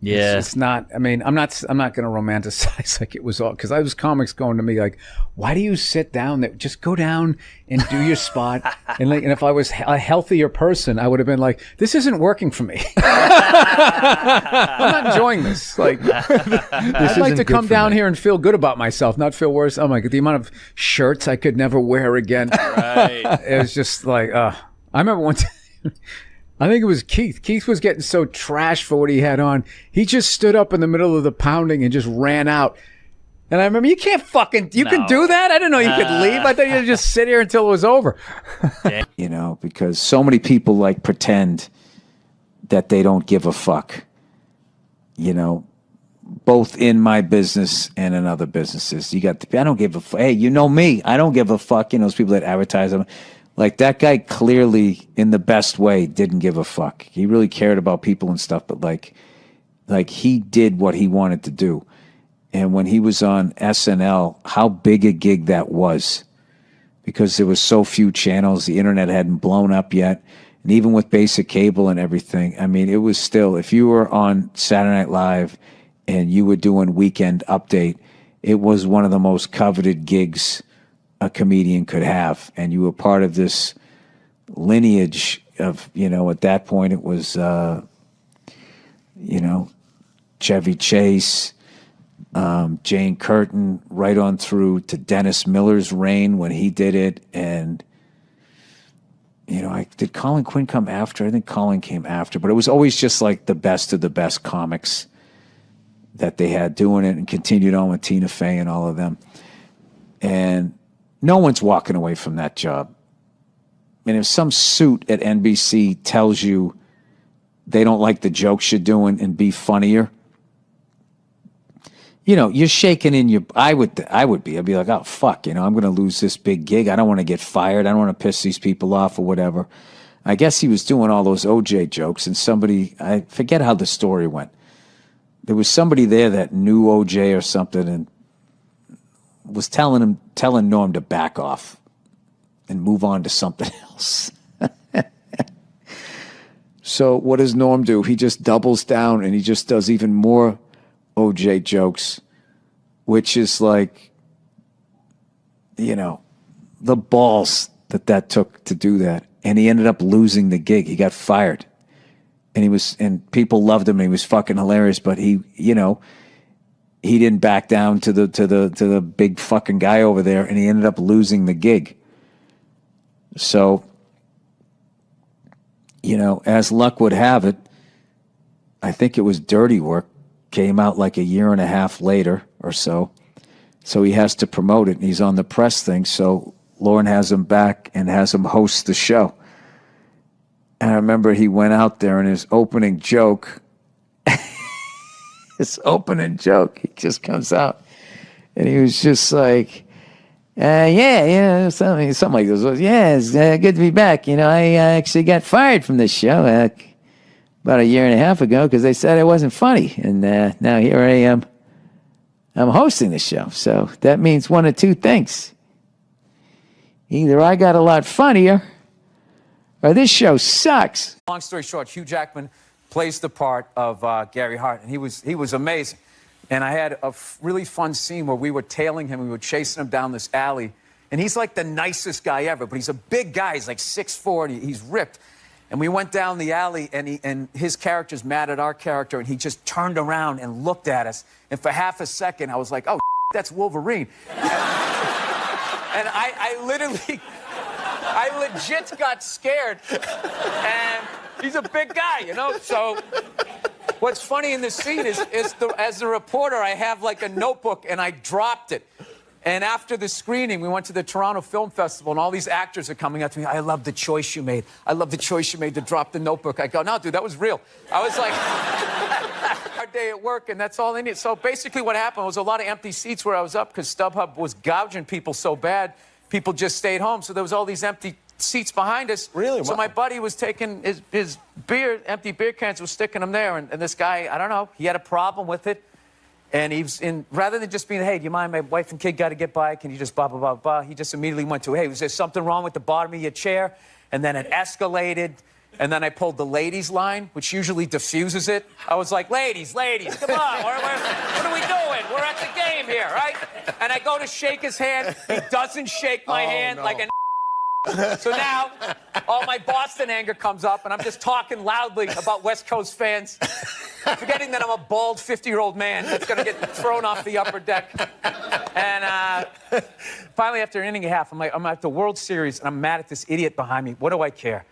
Yeah, it's not. I mean, I'm not going to romanticize like it was all, because I was comics going to me like, why do you sit down there? Just go down and do your spot. And like, and if I was a healthier person, I would have been like, this isn't working for me. I'm not enjoying this. Like, I'd like to come down here and feel good about myself, not feel worse. Oh my God, the amount of shirts I could never wear again. Right. It was just like, I remember one time. I think it was Keith. Keith was getting so trashed for what he had on. He just stood up in the middle of the pounding and just ran out. And I remember, you can't fucking, you can do that? I didn't know you could leave. I thought you could just sit here until it was over. You know, because so many people like pretend that they don't give a fuck. You know, both in my business and in other businesses. You got I don't give a fuck. Hey, you know me. I don't give a fuck. You know, those people that advertise them. Like, that guy clearly, in the best way, didn't give a fuck. He really cared about people and stuff, but like he did what he wanted to do. And when he was on SNL, how big a gig that was, because there was so few channels, the internet hadn't blown up yet, and even with basic cable and everything, I mean, it was still, if you were on Saturday Night Live and you were doing Weekend Update, it was one of the most coveted gigs a comedian could have, and you were part of this lineage of, you know, at that point it was, you know, Chevy Chase, Jane Curtin, right on through to Dennis Miller's reign when he did it, and, you know, did Colin Quinn come after? I think Colin came after, but it was always just like the best of the best comics that they had doing it, and continued on with Tina Fey and all of them, and no one's walking away from that job. And if some suit at NBC tells you they don't like the jokes you're doing and be funnier, you know, you're shaking in your, I'd be like, oh, fuck, you know, I'm going to lose this big gig. I don't want to get fired. I don't want to piss these people off or whatever. I guess he was doing all those OJ jokes, and somebody, I forget how the story went. There was somebody there that knew OJ or something, and was telling Norm to back off and move on to something else. So what does Norm do? He just doubles down and he just does even more OJ jokes, which is like, you know, the balls that took to do that. And he ended up losing the gig. He got fired. And people loved him and he was fucking hilarious, but he, you know, he didn't back down to the big fucking guy over there, and he ended up losing the gig. So, you know, as luck would have it, I think it was Dirty Work, came out like a year and a half later or so. So he has to promote it, and he's on the press thing. So Lauren has him back and has him host the show. And I remember he went out there, and his opening joke, he just comes out. And he was just like, something like this. Yeah, it's good to be back. You know, I actually got fired from this show about a year and a half ago because they said I wasn't funny. And now here I am. I'm hosting the show. So that means one of two things. Either I got a lot funnier or this show sucks. Long story short, Hugh Jackman plays the part of Gary Hart, and he was amazing. And I had a really fun scene where we were tailing him, we were chasing him down this alley, and he's like the nicest guy ever, but he's a big guy, he's like 6'4", and he's ripped. And we went down the alley, and his character's mad at our character, and he just turned around and looked at us, and for half a second, I was like, oh, that's Wolverine. And I legit got scared, and he's a big guy, you know, so... What's funny in this scene is as the reporter, I have like a notebook, and I dropped it. And after the screening, we went to the Toronto Film Festival, and all these actors are coming up to me. I love the choice you made. I love the choice you made to drop the notebook. I go, no, dude, that was real. I was like, hard day at work, and that's all they need. So basically what happened was a lot of empty seats where I was up because StubHub was gouging people so bad, people just stayed home. So there was all these empty seats behind us. Really? So my buddy was taking his beer, empty beer cans, was sticking them there, and this guy, I don't know, he had a problem with it, and rather than just being, hey, do you mind, my wife and kid got to get by, can you just blah, blah, blah, blah, he just immediately went to, hey, was there something wrong with the bottom of your chair? And then it escalated, and then I pulled the ladies line, which usually diffuses it. I was like, ladies, come on, what are we doing? We're at the game here, right? And I go to shake his hand, he doesn't shake my hand like an So now, all my Boston anger comes up, and I'm just talking loudly about West Coast fans, forgetting that I'm a bald 50-year-old man that's going to get thrown off the upper deck. And finally, after an inning and a half, I'm at the World Series, and I'm mad at this idiot behind me. What do I care?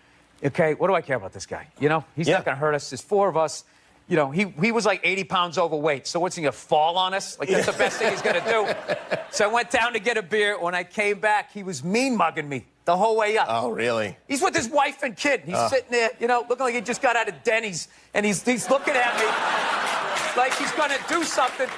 Okay, what do I care about this guy? You know, he's not going to hurt us. There's four of us. You know, he was like 80 pounds overweight, so what's he going to fall on us? Like, that's the best thing he's going to do. So I went down to get a beer. When I came back, he was mean-mugging me the whole way up. Oh, really? He's with his wife and kid. He's sitting there, you know, looking like he just got out of Denny's, and he's looking at me like he's going to do something.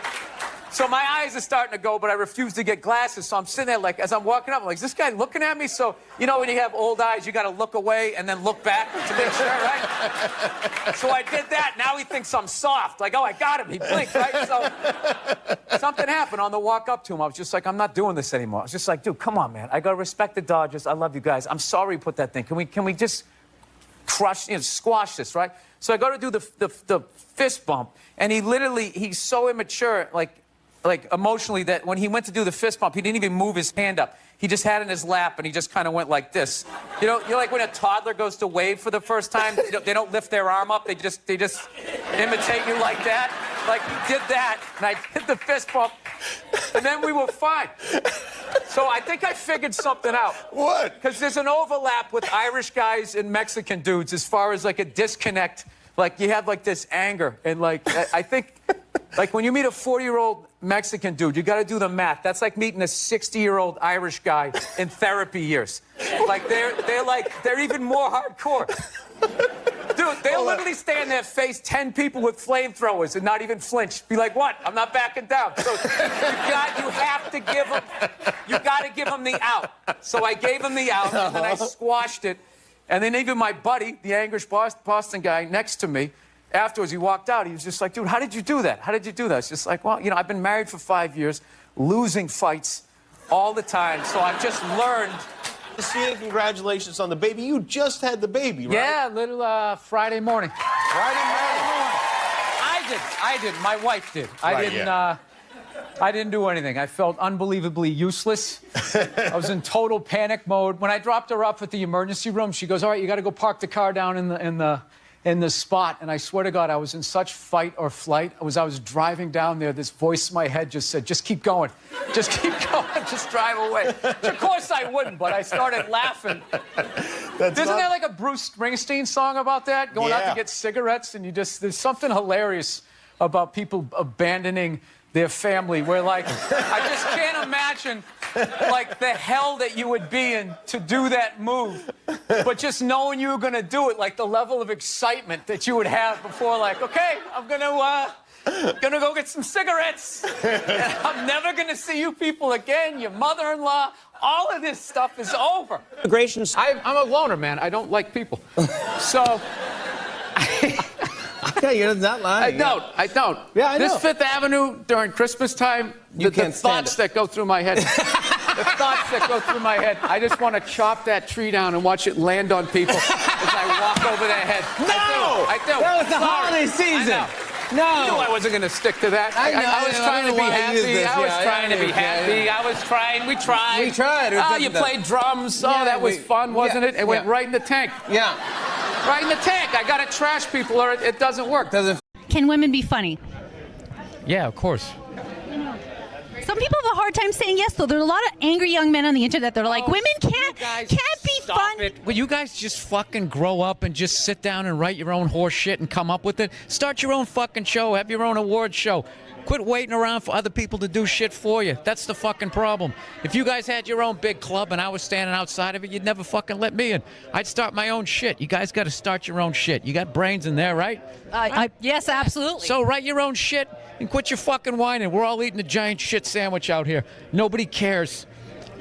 So my eyes are starting to go, but I refuse to get glasses. So I'm sitting there, like, as I'm walking up, I'm like, is this guy looking at me? So, you know, when you have old eyes, you got to look away and then look back to make sure, right? So I did that. Now he thinks I'm soft. Like, oh, I got him. He blinked, right? So something happened on the walk up to him. I was just like, I'm not doing this anymore. I was just like, dude, come on, man. I got to respect the Dodgers. I love you guys. I'm sorry you put that thing. Can we just crush, you know, squash this, right? So I go to do the fist bump, and he's so immature, like emotionally, that when he went to do the fist bump, he didn't even move his hand up. He just had it in his lap, and he just kind of went like this. You know, you're like when a toddler goes to wave for the first time, they don't lift their arm up, they just imitate you like that. Like, he did that, and I did the fist bump, and then we were fine. So I think I figured something out. What? Because there's an overlap with Irish guys and Mexican dudes as far as like a disconnect. Like, you have like this anger, and like, I think, like when you meet a 40-year-old Mexican dude, you got to do the math. That's like meeting a 60-year-old Irish guy in therapy years. Like, they're even more hardcore. Dude, they'll literally stand there, face 10 people with flamethrowers and not even flinch. Be like, what? I'm not backing down. So you have to give them, you got to give them the out. So I gave him the out, and then I squashed it. And then even my buddy, the English Boston guy next to me, afterwards, he walked out. He was just like, dude, how did you do that? How did you do that? It's just like, well, you know, I've been married for 5 years, losing fights all the time. So I've just learned. Christina, congratulations on the baby. You just had the baby, right? Yeah, little Friday morning. Friday morning. I did. My wife did. I didn't do anything. I felt unbelievably useless. I was in total panic mode. When I dropped her off at the emergency room, she goes, all right, you got to go park the car down in in the spot, and I swear to God, I was in such fight or flight. I was driving down there, this voice in my head just said, just keep going. Just keep going. Just drive away. Which of course I wouldn't, but I started laughing. Isn't there like a Bruce Springsteen song about that? Going out to get cigarettes, and there's something hilarious about people abandoning their family, where like, I just can't imagine like the hell that you would be in to do that move, but just knowing you were gonna do it, like the level of excitement that you would have before, like, okay, I'm gonna go get some cigarettes, and I'm never gonna see you people again, your mother-in-law, all of this stuff is over. I'm a loner, man. I don't like people. So, Yeah, you're not lying. I don't. Yeah, I know. This Fifth Avenue during Christmas time, the thoughts that go through my head. The thoughts that go through my head. I just want to chop that tree down and watch it land on people as I walk over their head. No! I do. That was the holiday season. No. You knew I wasn't going to stick to that. I was trying to be happy. I was trying to be happy. I was trying. We tried. We tried. Oh, you played drums. Oh, that was fun, wasn't it? It went right in the tank. Yeah. Right in the tank. I got to trash people or it doesn't work. Can women be funny? Yeah, of course. Some people have a hard time saying yes, though. There are a lot of angry young men on the internet that are like, women can't be fun. Will you guys just fucking grow up and just sit down and write your own horse shit and come up with it? Start your own fucking show. Have your own award show. Quit waiting around for other people to do shit for you. That's the fucking problem. If you guys had your own big club and I was standing outside of it, you'd never fucking let me in. I'd start my own shit. You guys got to start your own shit. You got brains in there, right? Yes, absolutely. So write your own shit and quit your fucking whining. We're all eating a giant shit sandwich out here. Nobody cares.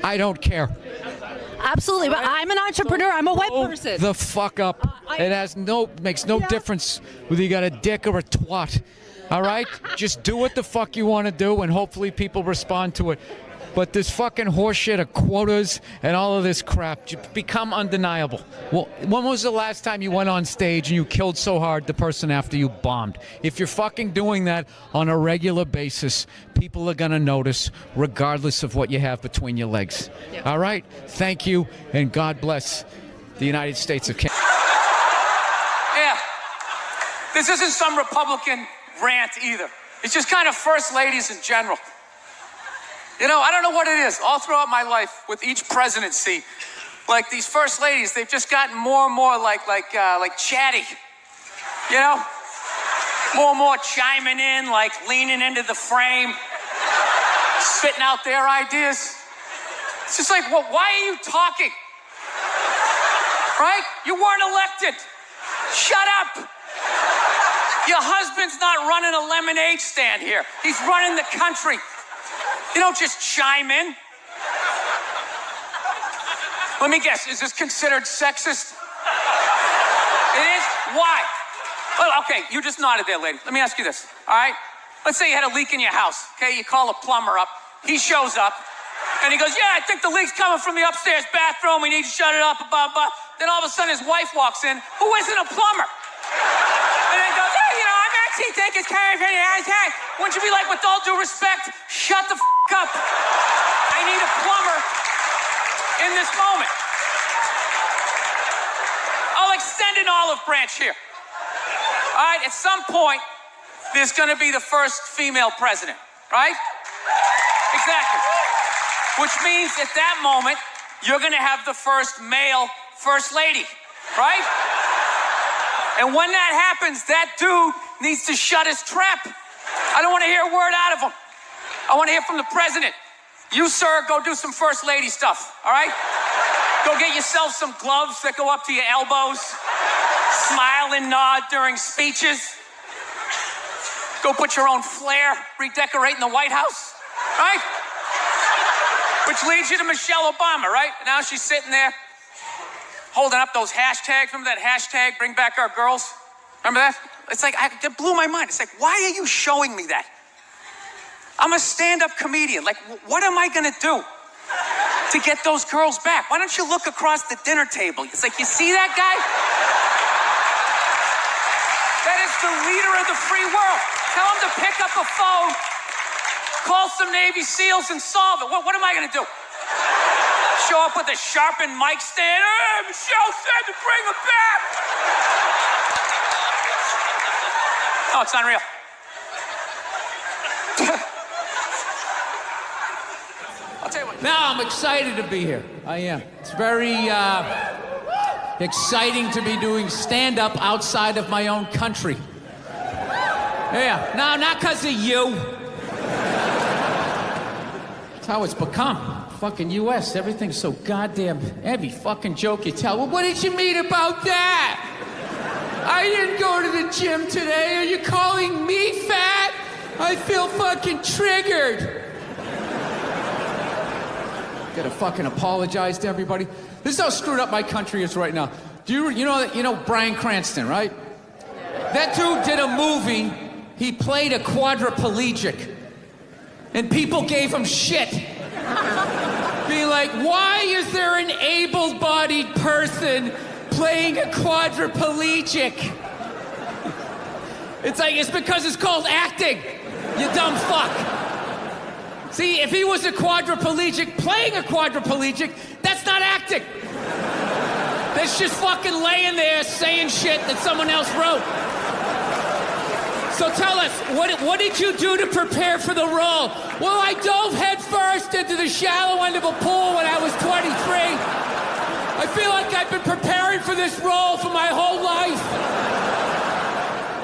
I don't care. Absolutely, but I'm an entrepreneur. I'm a white person. The fuck up. It makes no difference whether you got a dick or a twat. All right? Just do what the fuck you want to do, and hopefully people respond to it. But this fucking horseshit of quotas and all of this crap become undeniable. Well, when was the last time you went on stage and you killed so hard the person after you bombed? If you're fucking doing that on a regular basis, people are going to notice regardless of what you have between your legs. Yeah. All right? Thank you, and God bless the United States of Canada. Yeah. This isn't some Republican rant either. It's just kind of first ladies in general. You know, I don't know what it is. All throughout my life, with each presidency, like these first ladies, they've just gotten more and more like chatty. You know, more and more chiming in, like leaning into the frame, spitting out their ideas. It's just like, well, why are you talking? Right? You weren't elected. Shut up. Your husband's not running a lemonade stand here. He's running the country. You don't just chime in. Let me guess, is this considered sexist? It is? Why? Well, okay, you just nodded there, lady. Let me ask you this, all right? Let's say you had a leak in your house, okay? You call a plumber up. He shows up, and he goes, yeah, I think the leak's coming from the upstairs bathroom. We need to shut it up, blah, blah. Then all of a sudden his wife walks in, who isn't a plumber. And then goes, hey, you know, I'm actually thinking it's kind of wouldn't you be like, with all due respect, shut the up. I need a plumber in this moment. I'll extend an olive branch here. All right, at some point, there's going to be the first female president, right? Exactly. Which means at that moment, you're going to have the first male first lady, right? And when that happens, that dude needs to shut his trap. I don't want to hear a word out of him. I want to hear from the president. You, sir, go do some first lady stuff, all right? Go get yourself some gloves that go up to your elbows. Smile and nod during speeches. Go put your own flair redecorating the White House, right? Which leads you to Michelle Obama, right? Now she's sitting there holding up those hashtags. Remember that hashtag, bring back our girls? Remember that? It's like, it blew my mind. It's like, why are you showing me that? I'm a stand-up comedian. Like, what am I going to do to get those girls back? Why don't you look across the dinner table? It's like, you see that guy? That is the leader of the free world. Tell him to pick up a phone, call some Navy SEALs and solve it. What am I going to do? Show up with a sharpened mic stand? Hey, Michelle said to bring him back. No, it's unreal. I'll tell you what. Now I'm excited to be here. I am. It's very exciting to be doing stand-up outside of my own country. Yeah, no, not because of you. That's how it's become. Fucking U.S., everything's so goddamn... Every fucking joke you tell. Well, what did you mean about that? I didn't go to the gym today. Are you calling me fat? I feel fucking triggered. Gotta fucking apologize to everybody. This is how screwed up my country is right now. Do you know Bryan Cranston, right? That dude did a movie. He played a quadriplegic. And people gave him shit. Being like, why is there an able-bodied person playing a quadriplegic? It's because it's called acting, you dumb fuck. See, if he was a quadriplegic playing a quadriplegic, that's not acting. That's just fucking laying there saying shit that someone else wrote. So tell us, what did you do to prepare for the role? Well, I dove headfirst into the shallow end of a pool when I was 23. I feel like I've been preparing for this role for my whole life.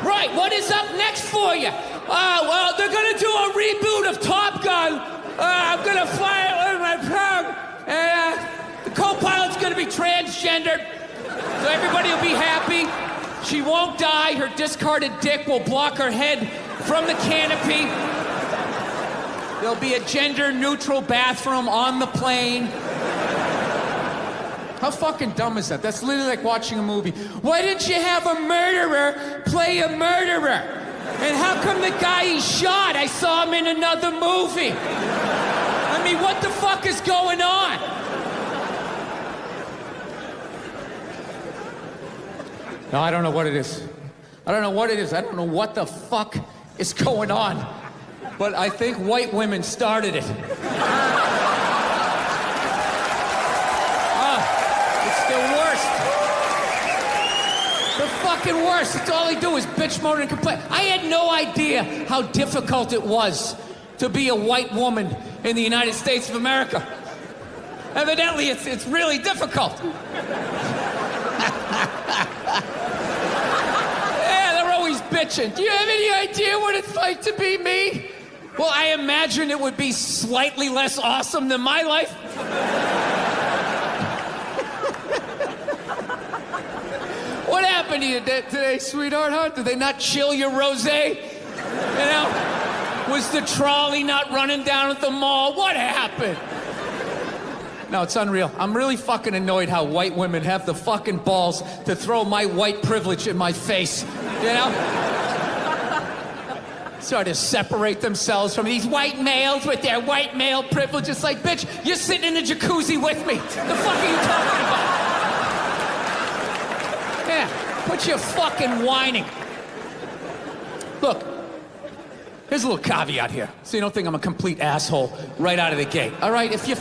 Right, what is up next for you? Well, they're gonna do a reboot of Top Gun. I'm gonna fly it with my plane. And the co-pilot's gonna be transgendered. So everybody will be happy. She won't die. Her discarded dick will block her head from the canopy. There'll be a gender-neutral bathroom on the plane. How fucking dumb is that? That's literally like watching a movie. Why didn't you have a murderer play a murderer? And how come the guy he shot, I saw him in another movie? I mean, what the fuck is going on? No, I don't know what it is. I don't know what it is. I don't know what the fuck is going on. But I think white women started it. It's the worst. The fucking worst. It's all they do is bitch, moan, and complain. I had no idea how difficult it was to be a white woman in the United States of America. Evidently, it's really difficult. Bitching. Do you have any idea what it's like to be me? Well, I imagine it would be slightly less awesome than my life. What happened to you today, sweetheart, huh? Did they not chill your rosé? You know? Was the trolley not running down at the mall? What happened? No, it's unreal. I'm really fucking annoyed how white women have the fucking balls to throw my white privilege in my face. You know? Sort of separate themselves from these white males with their white male privilege. It's like, bitch, you're sitting in the jacuzzi with me. The fuck are you talking about? Yeah, quit your fucking whining. Look, here's a little caveat here, so you don't think I'm a complete asshole right out of the gate. All right, if you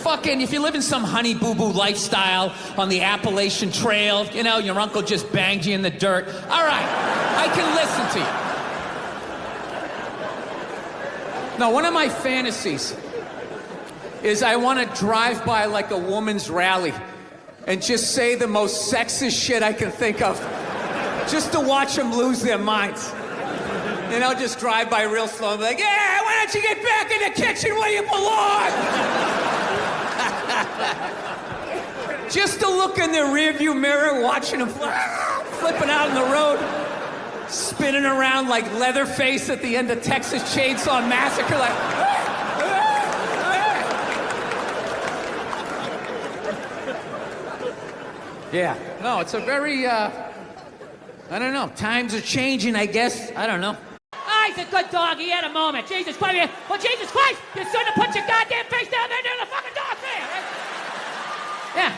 live in some honey boo-boo lifestyle on the Appalachian Trail, you know, your uncle just banged you in the dirt, all right, I can listen to you. Now, one of my fantasies is I want to drive by like a woman's rally and just say the most sexist shit I can think of, just to watch them lose their minds. And I'll just drive by real slow and be like, yeah, why don't you get back in the kitchen where you belong? Just to look in the rearview mirror, watching them flipping out on the road, spinning around like Leatherface at the end of Texas Chainsaw Massacre, like... Yeah, no, it's a very, I don't know, times are changing, I guess, I don't know. He's a good dog. He had a moment. Jesus Christ. Well, Jesus Christ, you shouldn't have put your goddamn face down there near the fucking dog there. Right? Yeah.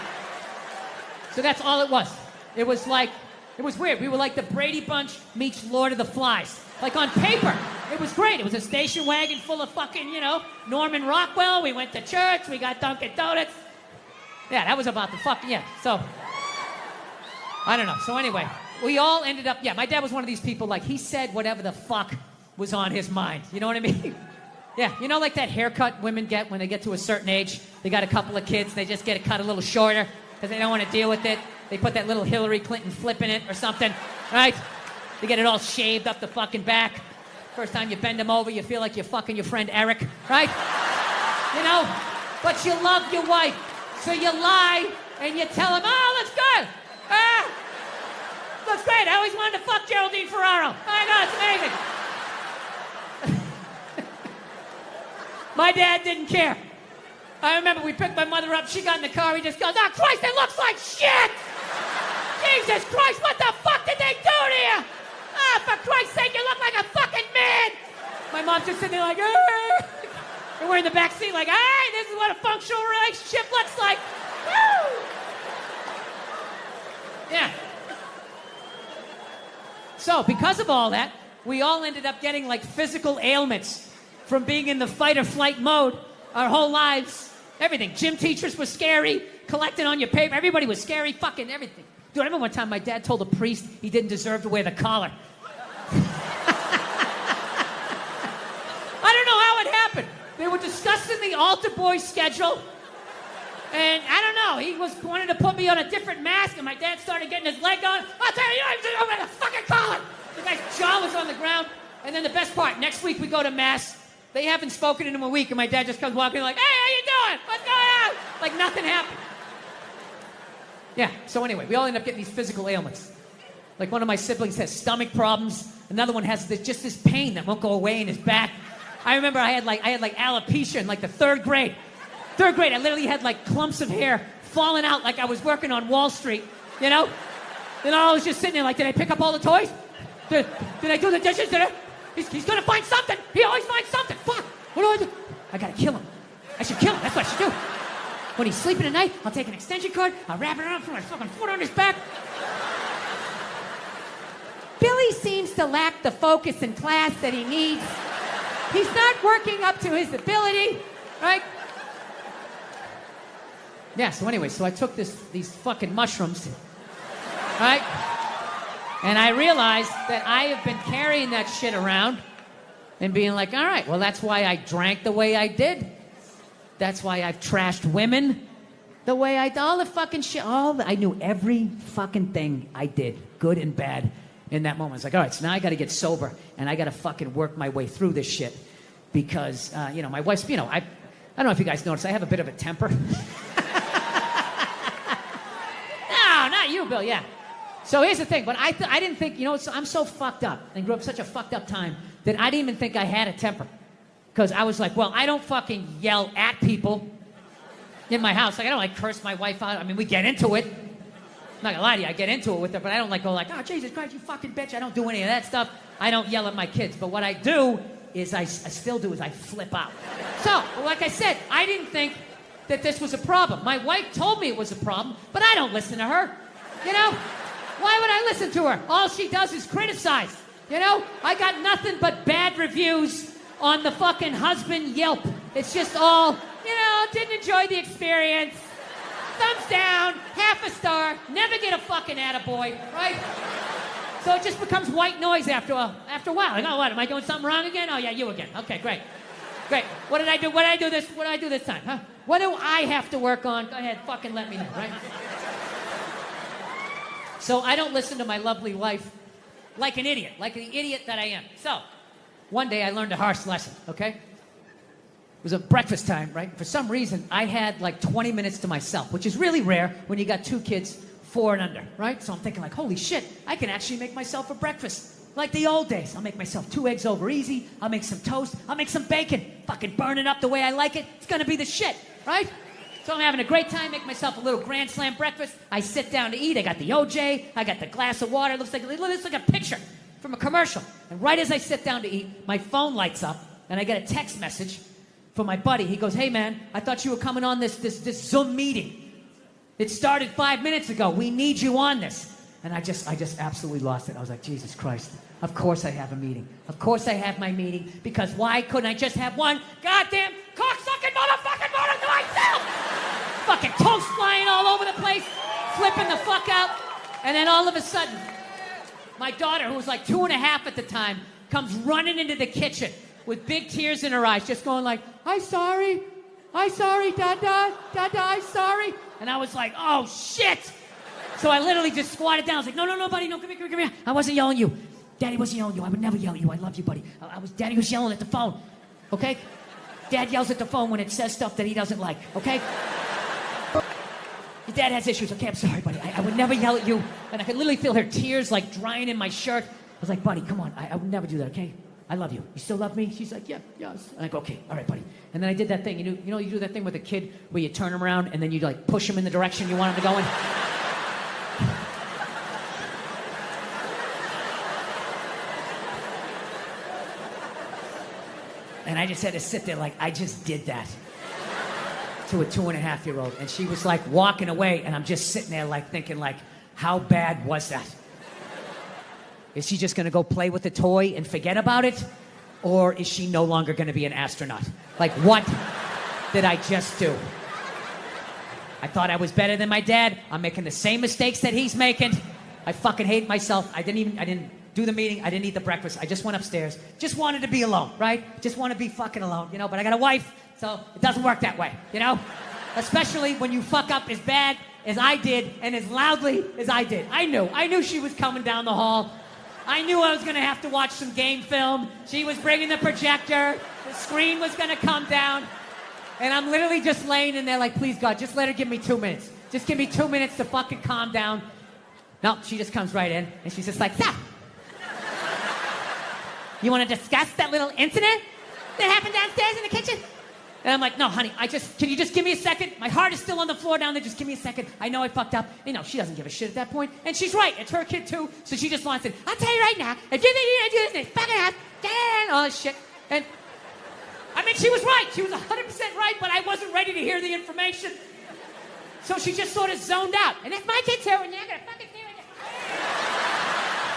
So that's all it was. It was like, it was weird. We were like the Brady Bunch meets Lord of the Flies. Like on paper. It was great. It was a station wagon full of fucking, you know, Norman Rockwell. We went to church. We got Dunkin' Donuts. Yeah, that was about the fucking, yeah. So, I don't know. So anyway, we all ended up, my dad was one of these people, like, he said whatever the fuck was on his mind. You know what I mean? Yeah, you know, like that haircut women get when they get to a certain age? They got a couple of kids, they just get it cut a little shorter because they don't want to deal with it. They put that little Hillary Clinton flip in it or something, right? They get it all shaved up the fucking back. First time you bend them over, you feel like you're fucking your friend Eric, right? You know? But you love your wife, so you lie and you tell him, oh, looks good. Looks great. I always wanted to fuck Geraldine Ferraro. Oh my God, it's amazing. My dad didn't care. I remember we picked my mother up. She got in the car. He just goes, oh, Christ, it looks like shit. Jesus Christ, what the fuck did they do to you? Ah, for Christ's sake, you look like a fucking man. My mom's just sitting there like, and we're in the back seat like, hey, this is what a functional relationship looks like. Woo! Yeah. So, because of all that, we all ended up getting like physical ailments from being in the fight or flight mode our whole lives. Everything. Gym teachers were scary, collecting on your paper. Everybody was scary, fucking everything. Dude, I remember one time my dad told a priest he didn't deserve to wear the collar. I don't know how it happened. They were discussing the altar boy schedule. And I don't know, he wanted to put me on a different mask, and my dad started getting his leg on. I'll tell you, I'm wearing a fucking collar. The guy's jaw was on the ground. And then the best part, next week we go to mass. They haven't spoken in a week, and my dad just comes walking like, hey, how you doing? What's going on? Like nothing happened. Yeah, so anyway, we all end up getting these physical ailments. Like one of my siblings has stomach problems. Another one has just this pain that won't go away in his back. I remember I had alopecia in like the third grade. Third grade, I literally had like clumps of hair falling out like I was working on Wall Street, you know? Then I was just sitting there like, did I pick up all the toys? Did I do the dishes? He's gonna find something. He always finds something. Fuck, what do I do? I gotta kill him. I should kill him, that's what I should do. When he's sleeping at night, I'll take an extension cord, I'll wrap it around, put my fucking foot on his back. Billy seems to lack the focus in class that he needs. He's not working up to his ability, right? Yeah, so anyway, so I took these fucking mushrooms, right? And I realized that I have been carrying that shit around and being like, all right, well, that's why I drank the way I did. That's why I've trashed women the way I did. All the fucking shit, I knew every fucking thing I did, good and bad, in that moment. It's like, all right, so now I got to get sober, and I got to fucking work my way through this shit. Because, my wife's, I don't know if you guys noticed, I have a bit of a temper. No, not you, Bill, yeah. So here's the thing, but I didn't think, I'm so fucked up and grew up such a fucked up time that I didn't even think I had a temper. Because I was like, well, I don't fucking yell at people in my house. Like, I don't curse my wife out. I mean, we get into it. I'm not gonna lie to you, I get into it with her, but I don't go like, oh, Jesus Christ, you fucking bitch. I don't do any of that stuff. I don't yell at my kids. But what I do is I flip out. So, like I said, I didn't think that this was a problem. My wife told me it was a problem, but I don't listen to her. Why would I listen to her? All she does is criticize. I got nothing but bad reviews on the fucking husband Yelp. It's just all, didn't enjoy the experience. Thumbs down, half a star, never get a fucking attaboy, right? So it just becomes white noise after a while. Like, oh, what, am I doing something wrong again? Oh, yeah, you again. Okay, great. Great. What did I do? What did I do this time, huh? What do I have to work on? Go ahead, fucking let me know, right? So I don't listen to my lovely wife like an idiot, like the idiot that I am. So one day I learned a harsh lesson, okay? It was a breakfast time, right? For some reason, I had like 20 minutes to myself, which is really rare when you got 2 kids, 4 and under, right? So I'm thinking like, holy shit, I can actually make myself a breakfast. Like the old days. I'll make myself 2 eggs over easy. I'll make some toast. I'll make some bacon. Fucking burn it up the way I like it. It's gonna be the shit, right? So I'm having a great time, make myself a little Grand Slam breakfast. I sit down to eat. I got the OJ. I got the glass of water. It looks like a picture from a commercial. And right as I sit down to eat, my phone lights up, and I get a text message from my buddy. He goes, hey, man, I thought you were coming on this Zoom meeting. It started 5 minutes ago. We need you on this. And I just absolutely lost it. I was like, Jesus Christ. Of course I have a meeting. Of course I have my meeting. Because why couldn't I just have one goddamn cocksucking motherfucking motor to myself? Fucking toast flying all over the place. Flipping the fuck out. And then all of a sudden, my daughter, who was like 2.5 at the time, comes running into the kitchen with big tears in her eyes, just going like, I'm sorry, Dada, I'm sorry. And I was like, oh, shit. So I literally just squatted down. I was like, no, buddy, no, come here. I wasn't yelling at you. Daddy wasn't yelling at you. I would never yell at you. I love you, buddy. Daddy was yelling at the phone, okay? Dad yells at the phone when it says stuff that he doesn't like, okay? Your dad has issues. Okay, I'm sorry, buddy. I would never yell at you. And I could literally feel her tears like drying in my shirt. I was like, buddy, come on. I would never do that, okay? I love you. You still love me? She's like, yeah, yes. And I go, okay, all right, buddy. And then I did that thing. You know, you do that thing with a kid where you turn him around and then you like push him in the direction you want him to go in. And I just had to sit there like I just did that to a 2.5-year-old. And she was like walking away and I'm just sitting there like thinking like, how bad was that? Is she just gonna go play with the toy and forget about it? Or is she no longer gonna be an astronaut? Like, what did I just do? I thought I was better than my dad. I'm making the same mistakes that he's making. I fucking hate myself. I didn't do the meeting. I didn't eat the breakfast. I just went upstairs. Just wanted to be alone, right? Just want to be fucking alone, you know? But I got a wife, so it doesn't work that way, you know? Especially when you fuck up as bad as I did and as loudly as I did. I knew she was coming down the hall. I knew I was going to have to watch some game film. She was bringing the projector. The screen was going to come down. And I'm literally just laying in there like, please, God, just let her give me 2 minutes. Just give me 2 minutes to fucking calm down. No, she just comes right in, and she's just like, so, you want to discuss that little incident that happened downstairs in the kitchen? And I'm like, no, honey, can you just give me a second? My heart is still on the floor down there. Just give me a second. I know I fucked up. You know, she doesn't give a shit at that point. And she's right. It's her kid, too. So she just wants it. I'll tell you right now, if you think you're going to do this, then fucking ass, and all this shit. And, I mean, she was right. She was 100% right, but I wasn't ready to hear the information. So she just sort of zoned out. And that's my kid, too, and you're going to fucking